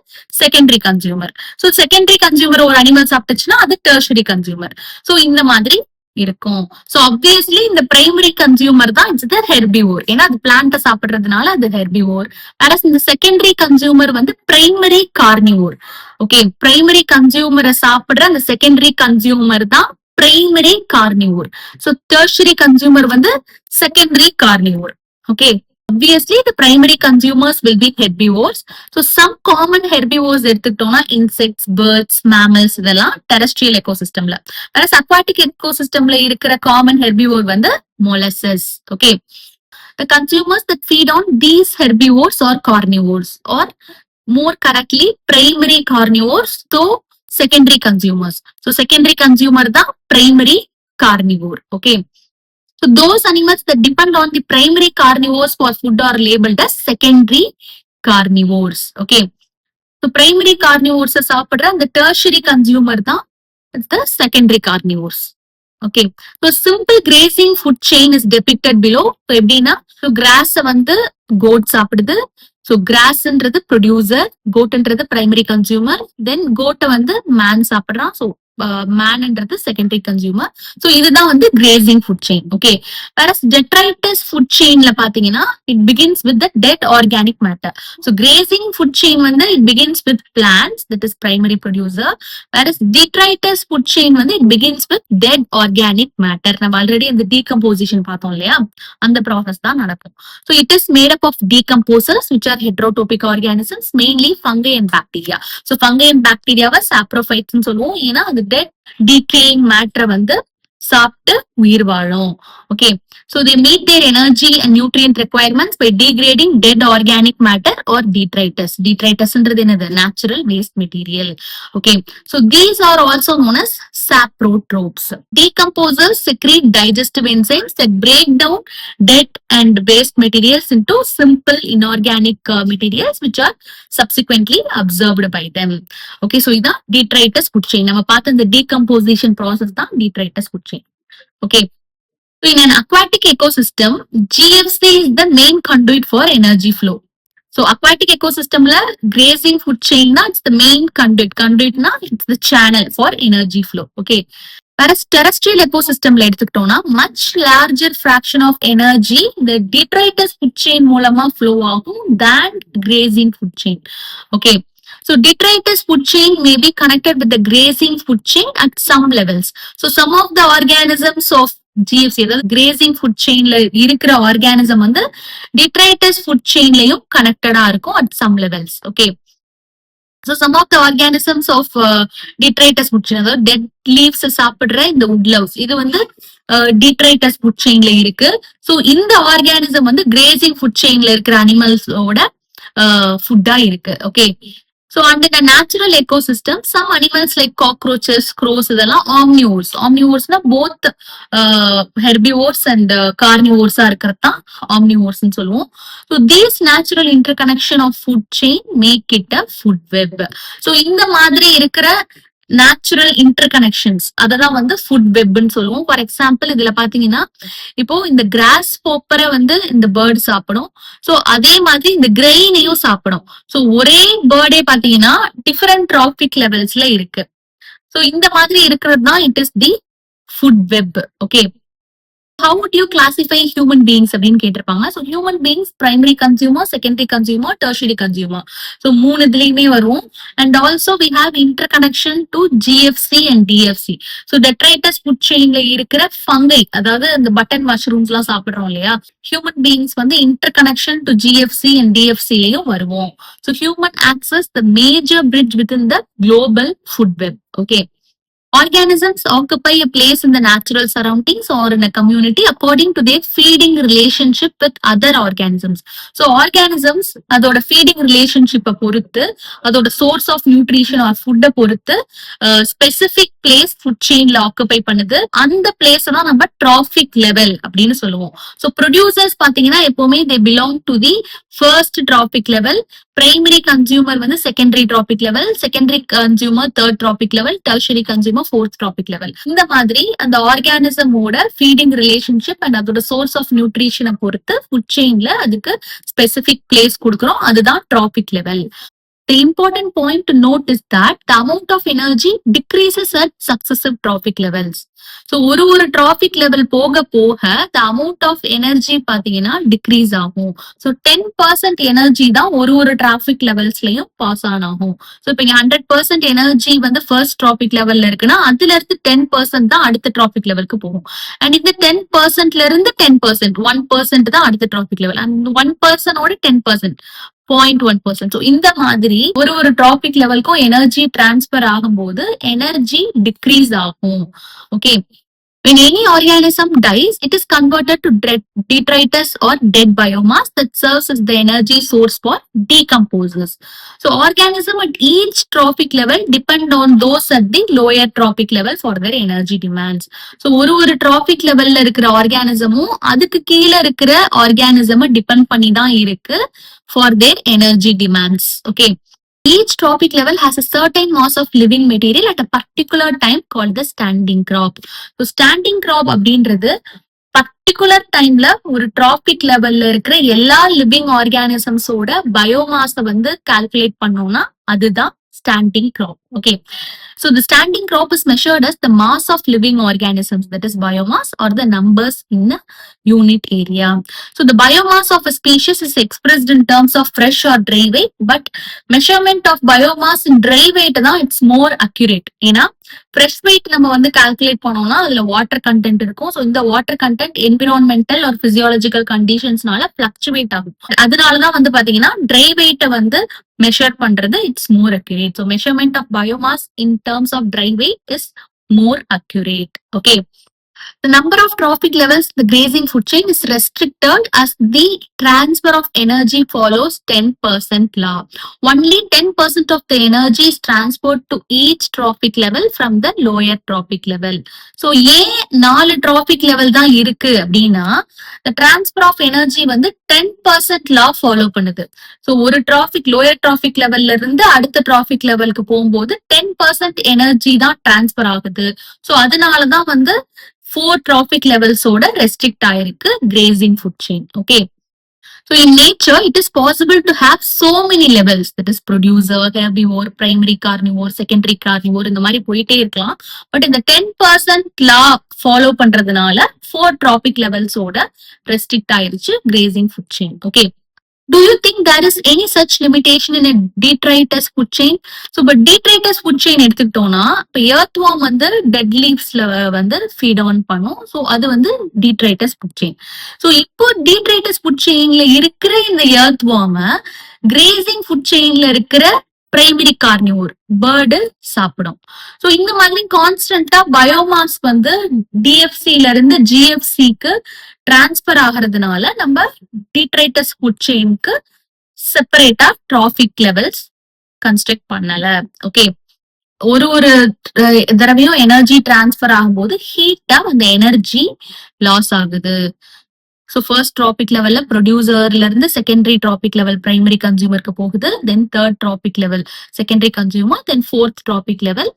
secondary consumer. So secondary consumer ஒரு அனிமல் சாப்பிட்டுச்சுன்னா அது டெர்ஷரி கன்சியூமர். சோ இந்த மாதிரி இருக்கும். சோ ஆப்வியஸ்லி இந்த பிரைமரி கன்சியூமர் தான் இட்ஸ் த ஹெர்பிவோர். ஏன்னா அது பிளான்ட சாப்பிடுறதுனால அது ஹெர்பிவோர். வேற இந்த செகண்டரி கன்சியூமர் வந்து பிரைமரி கார்னிவோர். ஓகே, பிரைமரி கன்சியூமரை சாப்பிடுற அந்த செகண்டரி கன்சியூமர் தான் primary carnivore. So tertiary consumer வந்து secondary carnivore. Okay, obviously the primary consumers will be herbivores. So some common herbivores எடுத்துக்கிட்டோம்னா insects, birds, mammals இதெல்லாம் terrestrial ecosystemல. whereas aquatic ecosystemல இருக்கிற common herbivore வந்து molluscs. Okay, the consumers that feed on these herbivores are carnivores, or more correctly primary carnivores to secondary consumers. So secondary consumer தான் primary carnivore. Okay, so those animals that depend on the primary carnivores for food are labeled as secondary carnivores. Okay, so primary carnivores சாப்பிடுற அந்த tertiary consumer தான் the secondary carnivores. Okay, so simple grazing food chain is depicted below. So எப்படின்னா, so grass வந்து goat சாப்பிடுது. So grassன்றது producer, goatன்றது primary consumer, then goat வந்து man சாப்பிடுறான். So manன்றது secondary consumer. So இதுதான் வந்து grazing food chain. Okay, whereas detritus food chainல பாத்தீங்கன்னா it begins with the dead organic matter. So grazing food chain வந்து it begins with plants, that is primary producer, whereas detritus food chain வந்து it begins with dead organic matter. நம்ம already அந்த decomposition பார்த்தோம் இல்லையா, அந்த process தான் நடக்கும். So it is made up of decomposers which are heterotrophic organisms, mainly fungi and bacteria. So fungi and bacteria saprophytes னு சொல்லுவோம். ஏன்னா அது dead decaying matter வந்து சாப்பிட்டு உயிர் வாழும். Okay, so they meet their energy and nutrient requirements by degrading dead organic matter or detritus. Detritusன்றது என்னது? Natural waste material. Okay, so these are also known as saprotropes. Decomposers secrete digestive enzymes that break down dead and waste materials into simple inorganic materials which are subsequently absorbed by them. Okay, so இதான் detritus food chain. நம்ம பார்த்த இந்த decomposition process தான் detritus food chain. Okay, so in an aquatic ecosystem, GFC is the main conduit for energy flow. So aquatic ecosystemல grazing food chain na it's the main conduit. Conduit na it's the channel for energy flow. Okay, whereas terrestrial ecosystemல எடுத்துக்கிட்டோம்னா much larger fraction of energy the detritus food chain மூலமா flow ஆகும் than grazing food chain. Okay, so detritus food chain may be connected with the grazing food chain at some levels. So some of the organisms of GFC, அதாவது grazing food chainல இருக்கிற organism வந்து detritus food chainலயும் கனெக்டடா இருக்கும் at some levels. Okay, so some of the organisms of detritus food chain, அதாவது dead leaves சாப்பிடுற இந்த woodlouse, இது வந்து detritus food chainல இருக்கு. So இந்த ஆர்கானிசம் வந்து grazing food chainல இருக்கிற அனிமல்ஸோட ஃபுட்டா இருக்கு. Okay, so under the natural ecosystem, some animals like cockroaches, crows இதெல்லாம் omnivores. Omnivoresனா both herbivores and carnivores இருக்கிறது தான் omnivores னு சொல்லுவோம். So these natural interconnection of food chain make it a food web. So இந்த மாதிரி இருக்கிற நேச்சுரல் இன்டர்கனெக்ஷன்ஸ் அததான் வந்து ஃபுட் வெப்னு சொல்லுவோம். ஃபார் எக்ஸாம்பிள் இதுல பாத்தீங்கன்னா, இப்போ இந்த கிராஸ் போப்பரை வந்து இந்த பேர்ட் சாப்பிடும். சோ அதே மாதிரி இந்த கிரெயினையும் சாப்பிடும். சோ ஒரே பேர்டே பாத்தீங்கன்னா டிஃபரெண்ட் ட்ராபிக் லெவல்ஸ்ல இருக்கு. சோ இந்த மாதிரி இருக்கிறது தான் it is the food web. Okay, how would you classify human beings அப்படின்னு கேட்டிருப்பாங்க. So human beings primary consumer, secondary consumer, tertiary consumer. So மூணு இதுலயுமே வரும். And also we have interconnection to GFC and DFC. So detritus food chainல இருக்கிற fungi, அதாவது இந்த button mushrooms எல்லாம் சாப்பிடுறோம் இல்லையா, human beings வந்து interconnection to GFC and DFC லயும் வருவோம். So human acts as the major bridge within the global food web. Okay, organisms occupy a place in the natural surroundings or in a community according to their feeding relationship with other organisms. So organisms அதோட feeding relationship பொறுத்து, அதோட source of nutrition or food பொறுத்து specific place food chainல occupy பண்ணுது. அந்த place தான் நம்ம trophic level அப்படின்னு சொல்லுவோம். So producers பாத்தீங்கன்னா எப்பவுமே they belong to the first trophic level. Primary consumer வந்து secondary trophic level, secondary consumer third trophic level, tertiary consumer fourth trophic level. இந்த மாதிரி அந்த ஆர்கானிசமோட ஃபீடிங் ரிலேஷன்ஷிப் அண்ட் அதோட சோர்ஸ் ஆஃப் நியூட்ரிஷனை பொறுத்து ஃபுட் செயின்ல அதுக்கு ஸ்பெசிபிக் பிளேஸ் கொடுக்குறோம். அதுதான் trophic level. The important point to note is that the amount of energy decreases at successive trophic levels. So ஒரு trophic level போக போக the amount of energy பாத்தீங்கன்னா decrease ஆகும். So 10% energy தான் ஒரு trophic levelsலயும் pass on ஆகும். So இப்ப 100% energy வந்து first trophic levelல இருக்குன்னா அதுல இருந்து 10% தான் அடுத்த trophic levelக்கு போகும். And இந்த 10%ல இருந்து 10%, 1% தான் அடுத்த trophic level. And 1% ஓட 10%. 0.1%. So இந்த மாதிரி ஒரு trophic லெவலுக்கும் எனர்ஜி டிரான்ஸ்பர் ஆகும்போது எனர்ஜி டிக்ரீஸ் ஆகும். Okay, when any organism dies, it is converted to detritus or dead biomass that serves as the energy source for decomposers. So organism at each trophic level depend on those at the lower trophic level for their energy demands. So ஒரு trophic levelல இருக்கிற ஆர்கானிசமும் அதுக்கு கீழே இருக்கிற organism depend பண்ணி தான் இருக்கு for their energy demands. Okay. Each trophic level has a certain mass of living material at a particular time called the standing crop. So standing crop அப்படின்றது particular டைம்ல ஒரு டிராபிக் லெவல்ல இருக்கிற எல்லா லிவிங் ஆர்கானிசம்ஸோட பயோமாஸ வந்து கால்குலேட் பண்ணோம்னா அதுதான் standing crop. Okay, so the standing crop is measured as the mass of living organisms, that is biomass, or the numbers in a unit area. So the biomass of a species is expressed in terms of fresh or dry weight, but measurement of biomass in dry weight தான் it's more accurate. ஏன்னா fresh weight நம்ம வந்து calculate பண்ணோம்னா அதுல water content இருக்கும். So இந்த water content environmental ஒரு physiological கண்டிஷன்ஸ்னால பிளக்சுவேட் ஆகும். அதனாலதான் வந்து பாத்தீங்கன்னா ட்ரை வெயிட்டை வந்து measure பண்றது it's more accurate. So measurement of biomass in terms of dry weight is more accurate. Okay. The number of trophic levels in the grazing food chain is restricted as the transfer of energy follows 10% law. Only 10% of the energy is transferred to each trophic level from the lower trophic level. So, ஏன் 4 trophic level தான் இருக்கு அப்படின்னா the transfer of energy வந்து 10% law follow பண்ணுது. So, ஒரு lower trophic levelல இருந்து அடுத்த trophic levelக்கு போகும்போது 10% energy தான் transfer ஆகுது. So, அதனாலதான் வந்து 4 trophic levels ஓட restrict ஆயிருக்கு grazing food chain. Okay. So in nature, it is possible to have so many levels, that is producer, herbivore, primary carnivore, secondary carnivore, இந்த மாதிரி போயிட்டே இருக்கலாம். பட் இந்த 10% law follow பண்றதுனால 4 trophic levels ஓட restrict ஆயிருச்சு grazing food chain. Okay. Do you think there is any such limitation in a detritus food chain? So, but detritus food chain எடுத்துக்கிட்டோம்னா இப்போ earthworm வந்து dead leafsல வந்து feed on பண்ணும். So அது வந்து detritus food chain. ஸோ இப்போ detritus food chainல இருக்கிற இந்த earthworm grazing food chainல இருக்கிற பிரைமரி கார்னிவோர் பேர்டு சாப்பிடும். ஸோ இந்த மாதிரி கான்ஸ்டன்டா பயோமாஸ் வந்து டிஎஃப்சில இருந்து ஜிஎஃப்சிக்கு டிரான்ஸ்பர் ஆகிறதுனால நம்ம டிட்ரைட்டஸ் ஃபுட் செயினுக்கு செப்பரேட்டா டிராபிக் லெவல்ஸ் கன்ஸ்ட்ரக்ட் பண்ணல. ஓகே, ஒரு தடவையும் எனர்ஜி டிரான்ஸ்பர் ஆகும்போது ஹீட்டா அந்த எனர்ஜி லாஸ் ஆகுது. So first trophic level producerல இருந்து secondary trophic level primary consumerக்கு போகுது, then third trophic level secondary consumer, then fourth trophic level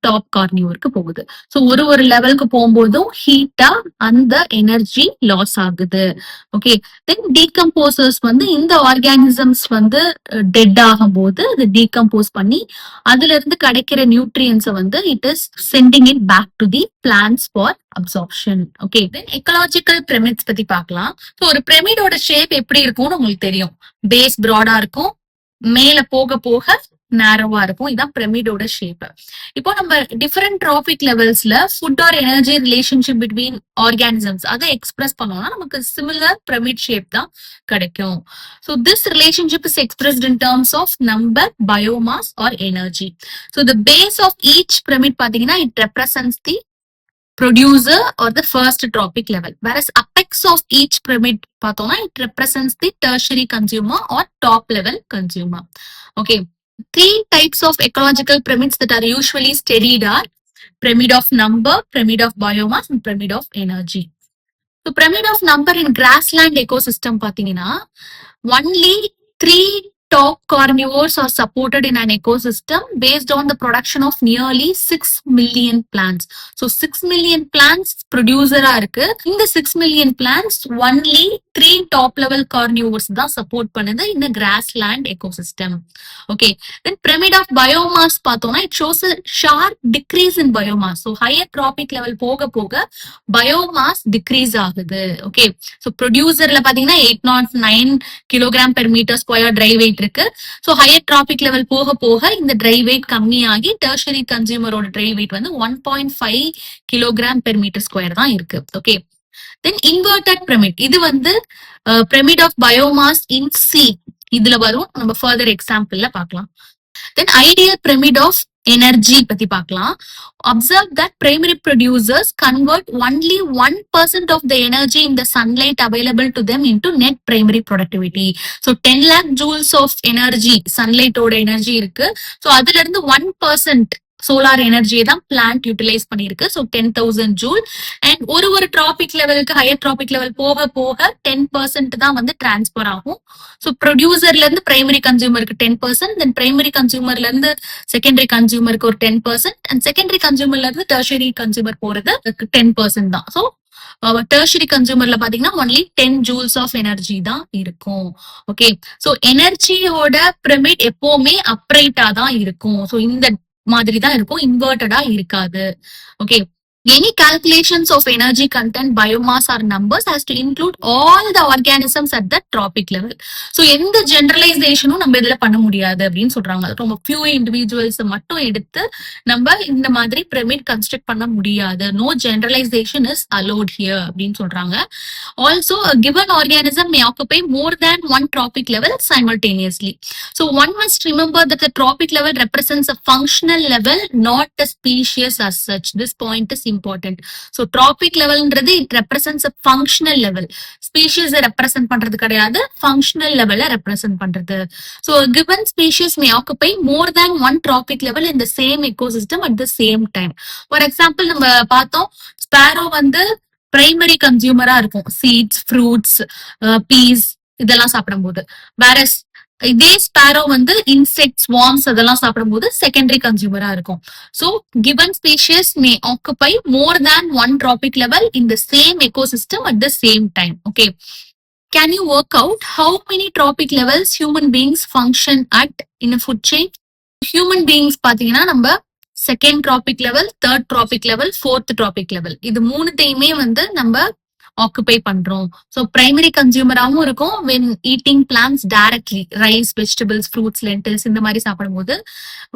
top carnivoreக்கு போகுது. So ஒரு லெவலுக்கு போகும்போதும் ஹீட்டா அந்த எனர்ஜி லாஸ் ஆகுது. ஓகே, தென் டீகம்போசர்ஸ் வந்து இந்த ஆர்கானிசம்ஸ் வந்து டெட் ஆகும்போது அது டீகம்போஸ் பண்ணி அதுல இருந்து கிடைக்கிற நியூட்ரியன்ஸை வந்து it is sending it back to the plants for absorption. Okay, then ecological pyramids பத்தி பார்க்கலாம். ஸோ ஒரு பிரமிடோட ஷேப் எப்படி இருக்கும்னு உங்களுக்கு தெரியும். பேஸ் ப்ராடா இருக்கும், மேல போக போக நேரோவா இருக்கும். இதான் பிரமிடோட ஷேப். இப்போ நம்ம டிஃபரெண்ட் ட்ராபிக் லெவல்ஸ்ல food or energy relationship between organisms அதை எக்ஸ்பிரஸ் பண்ணோம்னா நமக்கு சிமிலர் பிரமிட் ஷேப் தான் கிடைக்கும். So this relationship is expressed in terms of number, biomass or energy. So the base of each pyramid பாத்தீங்கன்னா it represents the producer or the first trophic level, whereas apex of each pyramid pathona it represents the tertiary consumer or top level consumer. Okay, 3 types of ecological pyramids that are usually studied are pyramid of number, pyramid of biomass and pyramid of energy. So pyramid of number in grassland ecosystem pathina only 3 top carnivores are supported in an ecosystem based on the production of nearly 6 million plants. So 6 million plants producer இருக்கு. இந்த 6 million plants only 3 top level carnivores தான் support பண்ணுது இந்த grassland ecosystem. Okay, then pyramid of biomass பார்த்தோம்னா it shows sharp decrease in biomass. So higher trophic level போக போக biomass decrease ஆகுது. Okay, so ப்ரொடியூசர்ல பாத்தீங்கன்னா 809 kilogram per metre square dry weight இருக்கு. ஸோ ஹையர் ட்ராபிக் லெவல் போக போக இந்த ட்ரை வெயிட் கம்மியாகி டெர்ஷரி கன்சியூமரோட ட்ரை வெயிட் வந்து 1.5 கிலோகிராம் பெர் மீட்டர் ஸ்கொயர் தான் இருக்கு. ஓகே, தென் இன்வெர்டட் பிரமிட், இது வந்து pyramid of biomass in sea இதுல வரும். நம்ம ஃபர்தர் எக்ஸாம்பிள்ல பார்க்கலாம். Then ideal pyramid of energy பத்தி பார்க்கலாம். Observe that primary producers convert only 1% of the energy in the sunlight available to them into net primary productivity. So 10 lakh joules of energy, sunlight ஓட energy இருக்கு. So அதுல இருந்து 1% solar எனர்ஜியை தான் plant utilise பண்ணிருக்கு. So 10,000 joule. And ஒரு traffic லெவலுக்கு higher trophic level போக போக 10% தான் வந்து டிரான்ஸ்பர் ஆகும். ஸோ ப்ரொடியூசர்ல இருந்து பிரைமரி கன்சியூமருக்கு 10%, தென் பிரைமரி கன்சியூமர்ல இருந்து செகண்டரி கன்சியூமருக்கு ஒரு 10%, அண்ட் செகண்டரி கன்சியூமர்ல இருந்து டெர்ஷரி கன்சியூமர் போறது 10% தான். ஸோ டெர்ஷரி கன்சியூமர்ல பாத்தீங்கன்னா ஒன்லி 10 ஜூல்ஸ் ஆஃப் எனர்ஜி தான் இருக்கும். ஓகே, ஸோ எனர்ஜியோட பிரமிட் எப்பவுமே அப்ரைட்டா தான் இருக்கும். ஸோ இந்த மாதிரி தான் இருக்கும், இன்வெர்டடா இருக்காது. Okay, any calculations of energy content, biomass or numbers has to include all the organisms at the tropic level. So எந்த ஜெனரலைசேஷனும் நம்ம இதுல பண்ண முடியாது அப்படின்னு சொல்றாங்க. ரொம்ப few individuals மட்டும் எடுத்து நம்ம இந்த மாதிரி பிரமிட் கன்ஸ்ட்ரக்ட் பண்ண முடியாது. No generalization is allowed here அப்படின்னு சொல்றாங்க. Also a given organism may occupy more than one tropic level simultaneously. So one must remember that the tropic level represents a functional level, not a species as such. This point is important. So tropic levelன்றது it represents a functional level. Species represent பண்றது கிடையாது, functional level represent பண்றது. So a given species may occupy more than one tropic level in the same ecosystem at the same time. For example, நம்ம பார்த்தோம் sparrow வந்து primary கன்சியூமரா இருக்கும், seeds, fruits, piece இதெல்லாம் சாப்பிடும்போது. Whereas இதே ஸ்பாரோ வந்து insects, worms அதெல்லாம் சாப்பிடும்போது செகண்டரி கன்சியூமரா இருக்கும். So given species May occupy more than one traffic level in the same ecosystem at the same time. Okay, can you work out how many traffic levels human beings function at in a food chain? Human beings பாத்தீங்கன்னா நம்ம second traffic level, third traffic level, fourth traffic level, இது மூணுத்தையுமே வந்து நம்ம occupy பண்றோம். So primary கன்சியூமராகவும் இருக்கும் when eating plants directly, rice, vegetables, fruits, lentils இந்த மாதிரி சாப்பிடும்போது.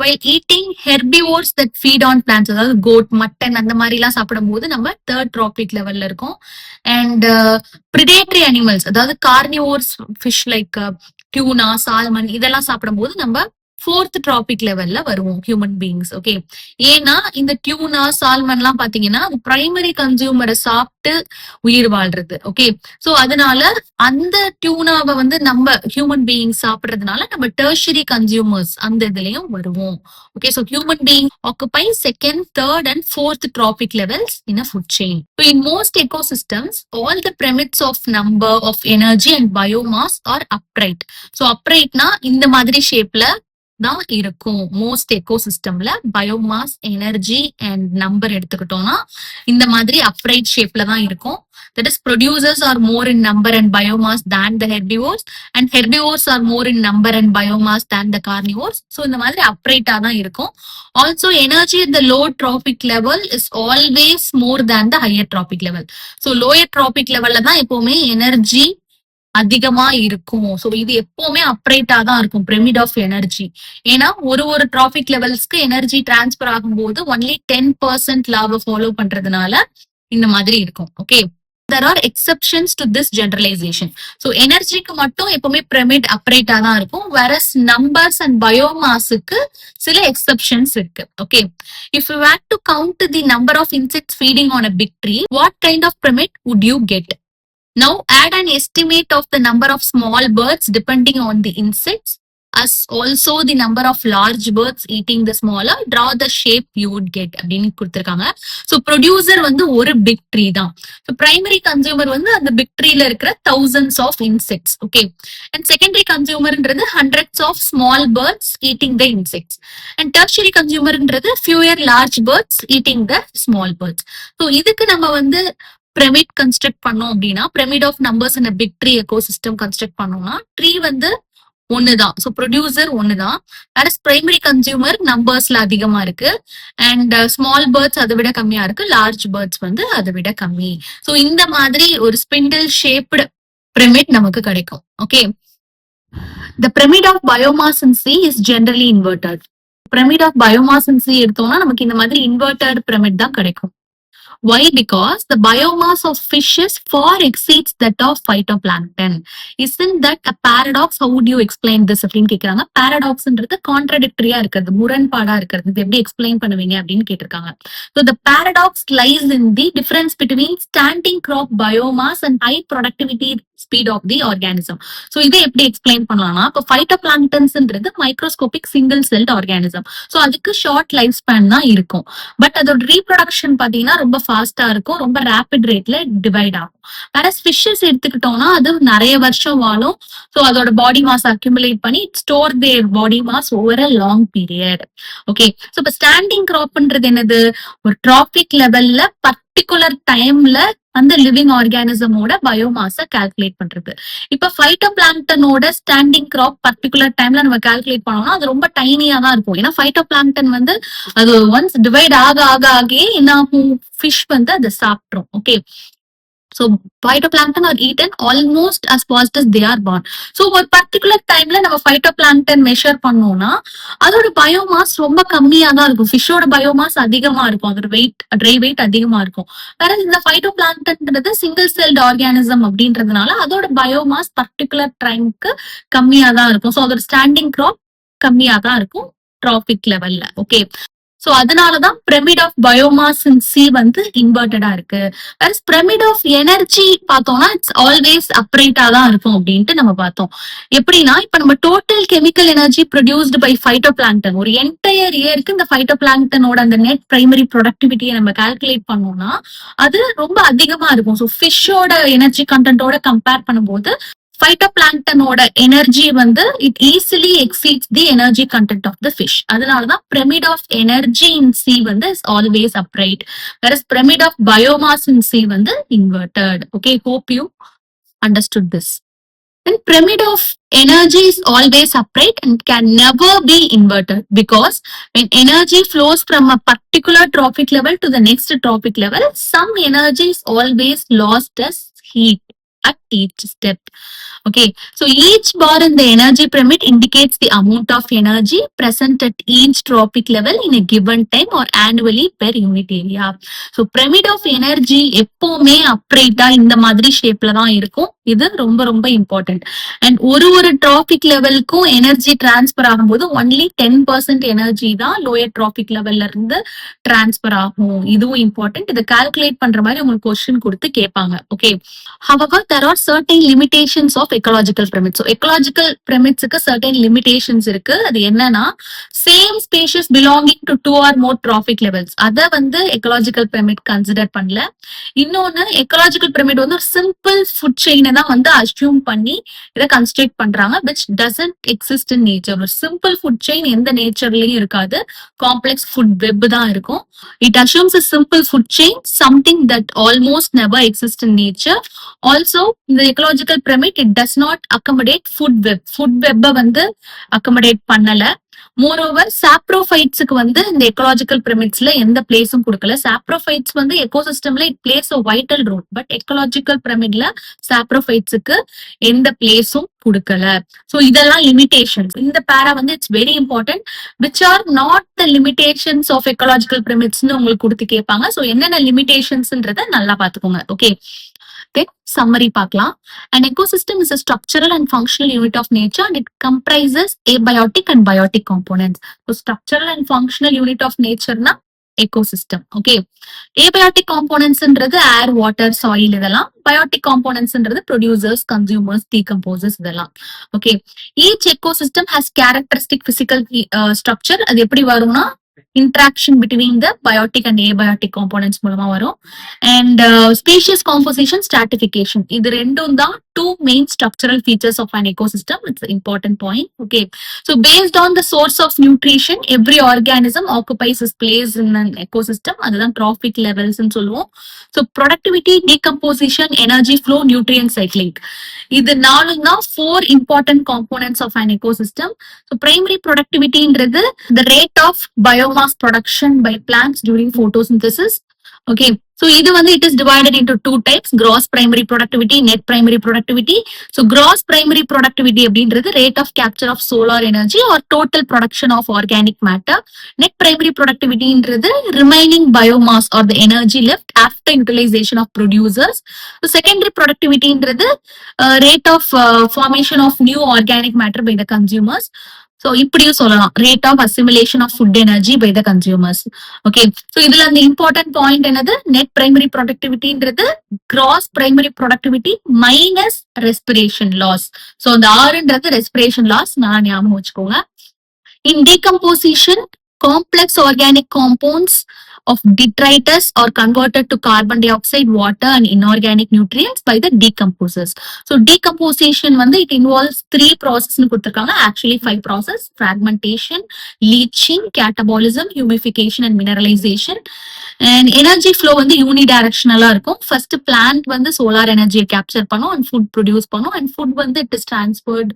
while eating herbivores that feed on plants, அதாவது கோட், மட்டன் அந்த மாதிரி எல்லாம் சாப்பிடும்போது நம்ம தேர்ட் ட்ராபிக் லெவல்ல இருக்கோம். அண்ட் பிரிடேட்டரி அனிமல்ஸ், அதாவது carnivores fish like tuna, salmon இதெல்லாம் சாப்பிடும்போது நம்ம ஃபோர்த் ட்ராபிக் லெவல்ல வருவோம் ஹியூமன் பீயிங்ஸ். ஓகே, ஏன்னா இந்த டியூனா, சால்மன் எல்லாம் பாத்தீங்கன்னா பிரைமரி கன்சியூமரை சாப்பிட்டு உயிர் வாழ்றது. ஓகே, சோ அதனால அந்த டியூனாவை வந்து நம்ம ஹியூமன் பீயிங்ஸ் சாப்பிடுறதுனால நம்ம டெர்ஷரி கன்சியூமர்ஸ் அந்த இதுலயும் வருவோம். Okay, so human being occupy second, third and fourth traffic levels in a food chain. So in most ecosystems, all the premits of number, of energy and biomass are upright. So uprightனா இந்த மாதிரி ஷேப்ல தான் இருக்கும். Most எக்கோசிஸ்டம்ல biomass, energy and number எடுத்துக்கிட்டோம்னா இந்த மாதிரி அப்ரைட் ஷேப்ல தான் இருக்கும். That is, producers are more in number and biomass than the herbivores, and herbivores are more in number and biomass than the carnivores. So இந்த மாதிரி அப்ரைட்டா தான் இருக்கும். Also, energy at the low trophic level is always more than the higher trophic level. So lower trophic levelல தான் எப்பவுமே energy அதிகமா இருக்கும். So இது எப்பவுமே அப்ரைட்டா தான் இருக்கும், பிரமிட் ஆஃப் எனர்ஜி. ஏன்னா ஒரு ட்ராபிக் லெவல்ஸ்க்கு எனர்ஜி டிரான்ஸ்பர் ஆகும்போது ஒன்லி 10% லாவை ஃபாலோ பண்றதுனால இந்த மாதிரி இருக்கும். Okay, there are exceptions to this generalization. So எனர்ஜிக்கு மட்டும் எப்பவுமே பிரமிட் அப்ரைட்டா தான் இருக்கும். whereas numbers and biomassக்கு சில எக்ஸெப்ஷன்ஸ் இருக்கு. Okay, if you had to count the number of insects feeding on a big tree, what kind of pyramid would you get? Now add an estimate of the number of small birds depending on the insects, as also the number of large birds eating the smaller. Draw the shape you would get அப்படின்னு கொடுத்திருக்காங்க. So producer வந்து ஒரு big tree தான். So primary consumer வந்து அந்த big ட்ரீல இருக்கிற thousands of insects. Okay, and secondary கன்சியூமர்ன்றது hundreds of small birds eating the insects. And tertiary கன்சியூமர்ன்றது fewer large birds eating the small birds. So இதுக்கு நம்ம வந்து பிரமிட் கன்ஸ்ட்ரக்ட் பண்ணோம் அப்படின்னா, pyramid of numbers in big tree ecosystem construct பண்ணோம்னா, tree வந்து ஒண்ணுதான். ஸோ ப்ரொடியூசர் ஒண்ணுதான். வேற பிரைமரி கன்சியூமர் நம்பர்ஸ்ல அதிகமா இருக்கு. அண்ட் ஸ்மால் பேர்ட்ஸ் அதை விட கம்மியா இருக்கு. லார்ஜ் பேர்ட்ஸ் வந்து அதை விட கம்மி. ஸோ இந்த மாதிரி ஒரு ஸ்பிண்டில் ஷேப்டு பிரமிட் நமக்கு கிடைக்கும். Okay, the pyramid of biomass in sea is generally inverted. pyramid of biomass in sea எடுத்தோம்னா நமக்கு இந்த மாதிரி inverted pyramid தான் கிடைக்கும். Why? Because the biomass of fishes far exceeds that of phytoplankton. Isn't that a paradox? How would you explain this? அப்படின்னு கேக்குறாங்க. பாரடாக்ஸ்ன்றது கான்ட்ரடிக்டரியா இருக்கிறது, முரண்பாடா இருக்கிறது. இது எப்படி எக்ஸ்பிளைன் பண்ணுவீங்க அப்படின்னு கேட்டிருக்காங்க. So the paradox lies in the difference between standing crop biomass and high productivity speed of the organism. So இதை எப்படி எக்ஸ்பிளைன் பண்ணலாம்னா, இப்போ பைட்டோபிளாங்டன்ஸ்ன்றது microscopic single celled organism. So அதுக்கு ஷார்ட் லைஃப் ஸ்பேன் தான் இருக்கும். பட் அதோட ரீப்ரொடக்ஷன் பாத்தீங்கன்னா ரொம்ப ஃபாஸ்டா இருக்கும், ரொம்ப ரேபிட் ரேட்ல டிவைட் ஆகும். வேற ஃபிஷஸ் எடுத்துக்கிட்டோம்னா அது நிறைய வருஷம் வாழும். ஸோ அதோட பாடி மாஸ் அக்யூமுலேட் பண்ணி store their body mass over a long period. Okay, so இப்போ ஸ்டாண்டிங் கிராப்ன்றது என்னது? ஒரு டிராபிக் லெவல்ல பர்டிகுலர் டைம்ல அந்த லிவிங் ஆர்கானிசமோட பயோமாஸ கால்குலேட் பண்றது. இப்ப பைட்டோபிளாங்டனோட ஸ்டாண்டிங் கிராப் பர்டிகுலர் டைம்ல நம்ம கால்குலேட் பண்ணோம்னா அது ரொம்ப டைனியா தான் இருக்கும். ஏன்னா பைட்டோபிளாங்டன் வந்து அது ஒன்ஸ் டிவைட் ஆக ஆக ஆகே என்ன ஆகும், ஃபிஷ் வந்து அதை சாப்பிட்ரும். Okay, so phytoplankton are eaten almost as fast as they are born. So ஒரு பர்டிகுலர் டைம்ல நம்ம phytoplankton மெஷர் பண்ணோம்னா அதோட பயோமாஸ் ரொம்ப கம்மியா தான் இருக்கும். ஃபிஷ்ஷோட பயோமாஸ் அதிகமா இருக்கும், அதோட வெயிட், ட்ரை வெயிட் அதிகமா இருக்கும். வேற இந்த phytoplanktonன்றது சிங்கிள் செல்ட் ஆர்கானிசம் அப்படின்றதுனால அதோட பயோமாஸ் பர்டிகுலர் டைம்க்கு கம்மியா தான் இருக்கும். ஸோ அதோட ஸ்டாண்டிங் கிராப் கம்மியா தான் இருக்கும் டிராபிக் லெவல்ல. ஓகே, சோ அதனாலதான் pyramid of biomass in sea வந்து இன்வெர்டடா இருக்கு. பிரமிட் ஆஃப் எனர்ஜி பார்த்தோம்னா இட்ஸ் ஆல்வேஸ் அப்ரைட்டா தான் இருக்கும் அப்படின்ட்டு நம்ம பார்த்தோம். எப்படின்னா, இப்ப நம்ம total chemical energy produced by phytoplankton, ஒரு என்டையர் இயருக்கு இந்த பைட்டோபிளாங்டனோட அந்த நெட் பிரைமரி ப்ரொடக்டிவிட்டியை நம்ம கால்குலேட் பண்ணோம்னா அது ரொம்ப அதிகமா இருக்கும். ஸோ ஃபிஷ்ஷோட எனர்ஜி கண்டென்ட்டோட கம்பேர் பண்ணும்போது phytoplanktonோட எனர்ஜி வந்து it easily exceeds the energy content of the fish. அதனாலதான் pyramid of energy in sea வந்து is always upright, whereas pyramid of biomass in sea வந்து inverted. Okay, hope you understood this. And pyramid of energy is always upright and can never be inverted, because when energy flows from a particular trophic level to the next trophic level, some energy is always lost as heat at each step. Okay, so each bar in the energy pyramid indicates the amount of energy present at each trophic level in a given time or annually per unit area. So pyramid of energy எப்பவுமே அப்ரைட்டா இந்த மாதிரி ஷேப்ல தான் இருக்கும். இது ரொம்ப ரொம்ப important. And ஒரு டிராபிக் லெவலுக்கும் எனர்ஜி டிரான்ஸ்பர் ஆகும்போது ஒன்லி 10% எனர்ஜி தான் லோயர் டிராபிக் லெவல்ல இருந்து டிரான்ஸ்பர் ஆகும். இதுவும் இம்பார்ட்டன்ட். இதை கால்குலேட் பண்ற மாதிரி உங்களுக்கு கொஸ்டின் கொடுத்து கேட்பாங்க. Okay, however there are certain limitations of ecological pyramids. So ecological pyramids க்கு certain limitations இருக்கு. அது என்னன்னா, same species belonging to 2 or more trophic levels அத வந்து ecological pyramid கன்சிடர் பண்ணல. இன்னொன்னு, ecological pyramid வந்து ஒரு சிம்பிள் ஃபுட் செயினை தான் வந்து அஸ்யூம் பண்ணி இதை கன்ஸ்ட்ரக்ட் பண்றாங்க, which doesn't exist in nature. ஒரு சிம்பிள் ஃபுட் செயின் எந்த நேச்சர்லயும் இருக்காது, காம்ப்ளெக்ஸ் ஃபுட் வெப் தான் இருக்கும். It assumes a simple food chain, something that almost never exists in nature. Also, இந்த ecological pyramid it does not accommodate food web. Food web வந்து accommodate பண்ணல. Moreover, saprophytes வந்து இந்த ecological pyramidsல எந்த பிளேஸும் கொடுக்கல. saprophytes வந்து எக்கோசிஸ்டம்ல it plays a vital role, but ecological pyramidல saprophytesக்கு எந்த பிளேஸும் கொடுக்கல. சோ இதெல்லாம் லிமிடேஷன்ஸ். இந்த பேரா வந்து it's very important, which are not the limitations of ecological pyramidsன்னு உங்களுக்கு கொடுத்து கேட்பாங்க. சோ என்னென்ன லிமிடேஷன்ஸ்ன்றத நல்லா பாத்துக்கோங்க. ஓகே, summary பார்க்கலாம். An ecosystem is a structural and functional unit of nature and it comprises abiotic and biotic components. So structural and functional unit of nature na ecosystem. Okay, abiotic components ன்றது air, water, soil இதெல்லாம். Biotic components ன்றது producers, consumers, decomposers இதெல்லாம். Okay, each ecosystem has characteristic physical structure. அது எப்படி வரும்னா, interaction between the biotic and abiotic components மூலமா வரும். And species composition, stratification, இது ரெண்டும் தான் two main structural features of an ecosystem. It's important point. Okay, so based on the source of nutrition every organism occupies is place in an ecosystem. அதுதான் trophic levels சொல்லுவோம். So productivity, decomposition, energy flow, nutrient cycling, இது நாலும் தான் 4 important components of an ecosystem. So primary productivityன்றது the rate of biomass production by plants during photosynthesis. Okay, so இது வந்து it is divided into two types: gross primary productivity, net primary productivity. So gross primary productivity அப்படின்றது rate of capture of solar energy or total production of organic matter. Net primary productivityன்றது remaining biomass or the energy left after utilization of producers. So secondary productivityன்றது rate of formation of new organic matter by the consumers. So இப்படியும் சொல்லலாம், rate of assimilation of food energy by the consumers. Okay, so இதுல அந்த important point என்னது, net primary productivityன்றது gross primary productivity minus respiration loss. So அந்த ஆறுன்றது respiration loss, நான் ஞாபகம் வச்சுக்கோங்க. In decomposition, complex organic compounds of detritus are converted to carbon dioxide, water and inorganic nutrients by the decomposers. So decomposition வந்து it involves 3 processes னு கொடுத்திருக்காங்க. Actually 5 process: fragmentation, leaching, catabolism, humidification and mineralization. And energy flow வந்து unidirectionalா இருக்கும். First plant வந்து solar energy capture பண்ணும் and food produce பண்ணும், and food வந்து it is transferred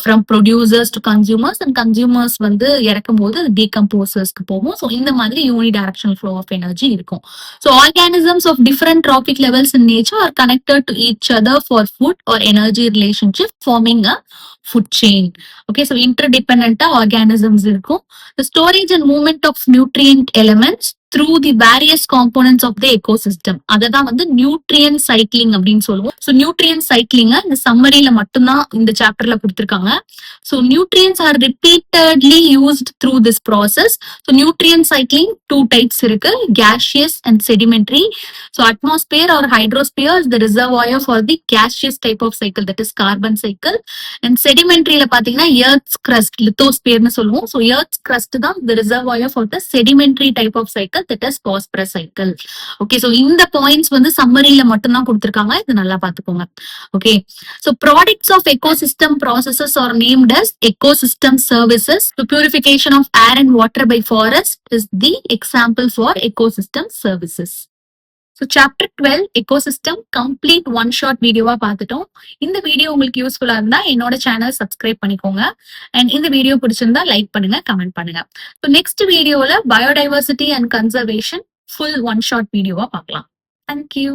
from producers to consumers, and consumers வந்து இறக்கும் போது decomposersக்கு போகும். So இந்த மாதிரி unidirectional flow of energy இருக்கும். So organisms of different trophic levels in nature are connected to each other for food or energy relationship, forming a food chain. Okay, so interdependent organisms இருக்கும். The storage and movement of nutrient elements through the various components of the ecosystem, அததான் வந்து nutrient cycling அப்படின்னு சொல்லுவோம். So nutrient cycling இந்த சம்மரியில மட்டும்தான் இந்த சாப்டர்ல கொடுத்திருக்காங்க. So nutrients are repeatedly used through this process. So nutrient cycling 2 types இருக்கு: gaseous and sedimentary. So atmosphere or hydrosphere is the reservoir for the gaseous type of cycle, that is carbon cycle. And sedimentaryல பாத்தீங்கன்னா earth's crust, lithosphere னு சொல்லுவோம். So earth's crust தான் the reservoir for the sedimentary type of cycle, that is phosphorus cycle. Okay, so இந்த points வந்து சம்மரியில மட்டும்தான் கொடுத்திருக்காங்க, இது நல்லா பாத்துக்கோங்க. Okay, so products of ecosystem processes are named as ecosystem services. So purification of air and water by forest is the example for ecosystem services. So chapter 12 ecosystem complete one shot வீடியோவா பார்த்துட்டோம். இந்த video உங்களுக்கு யூஸ்ஃபுல்லா இருந்தா என்னோட channel subscribe பண்ணிக்கோங்க. And இந்த video பிடிச்சிருந்தா லைக் பண்ணுங்க, கமெண்ட் பண்ணுங்க. ஸோ நெக்ஸ்ட் வீடியோல biodiversity and conservation full one shot வீடியோவா பார்க்கலாம். தேங்க்யூ.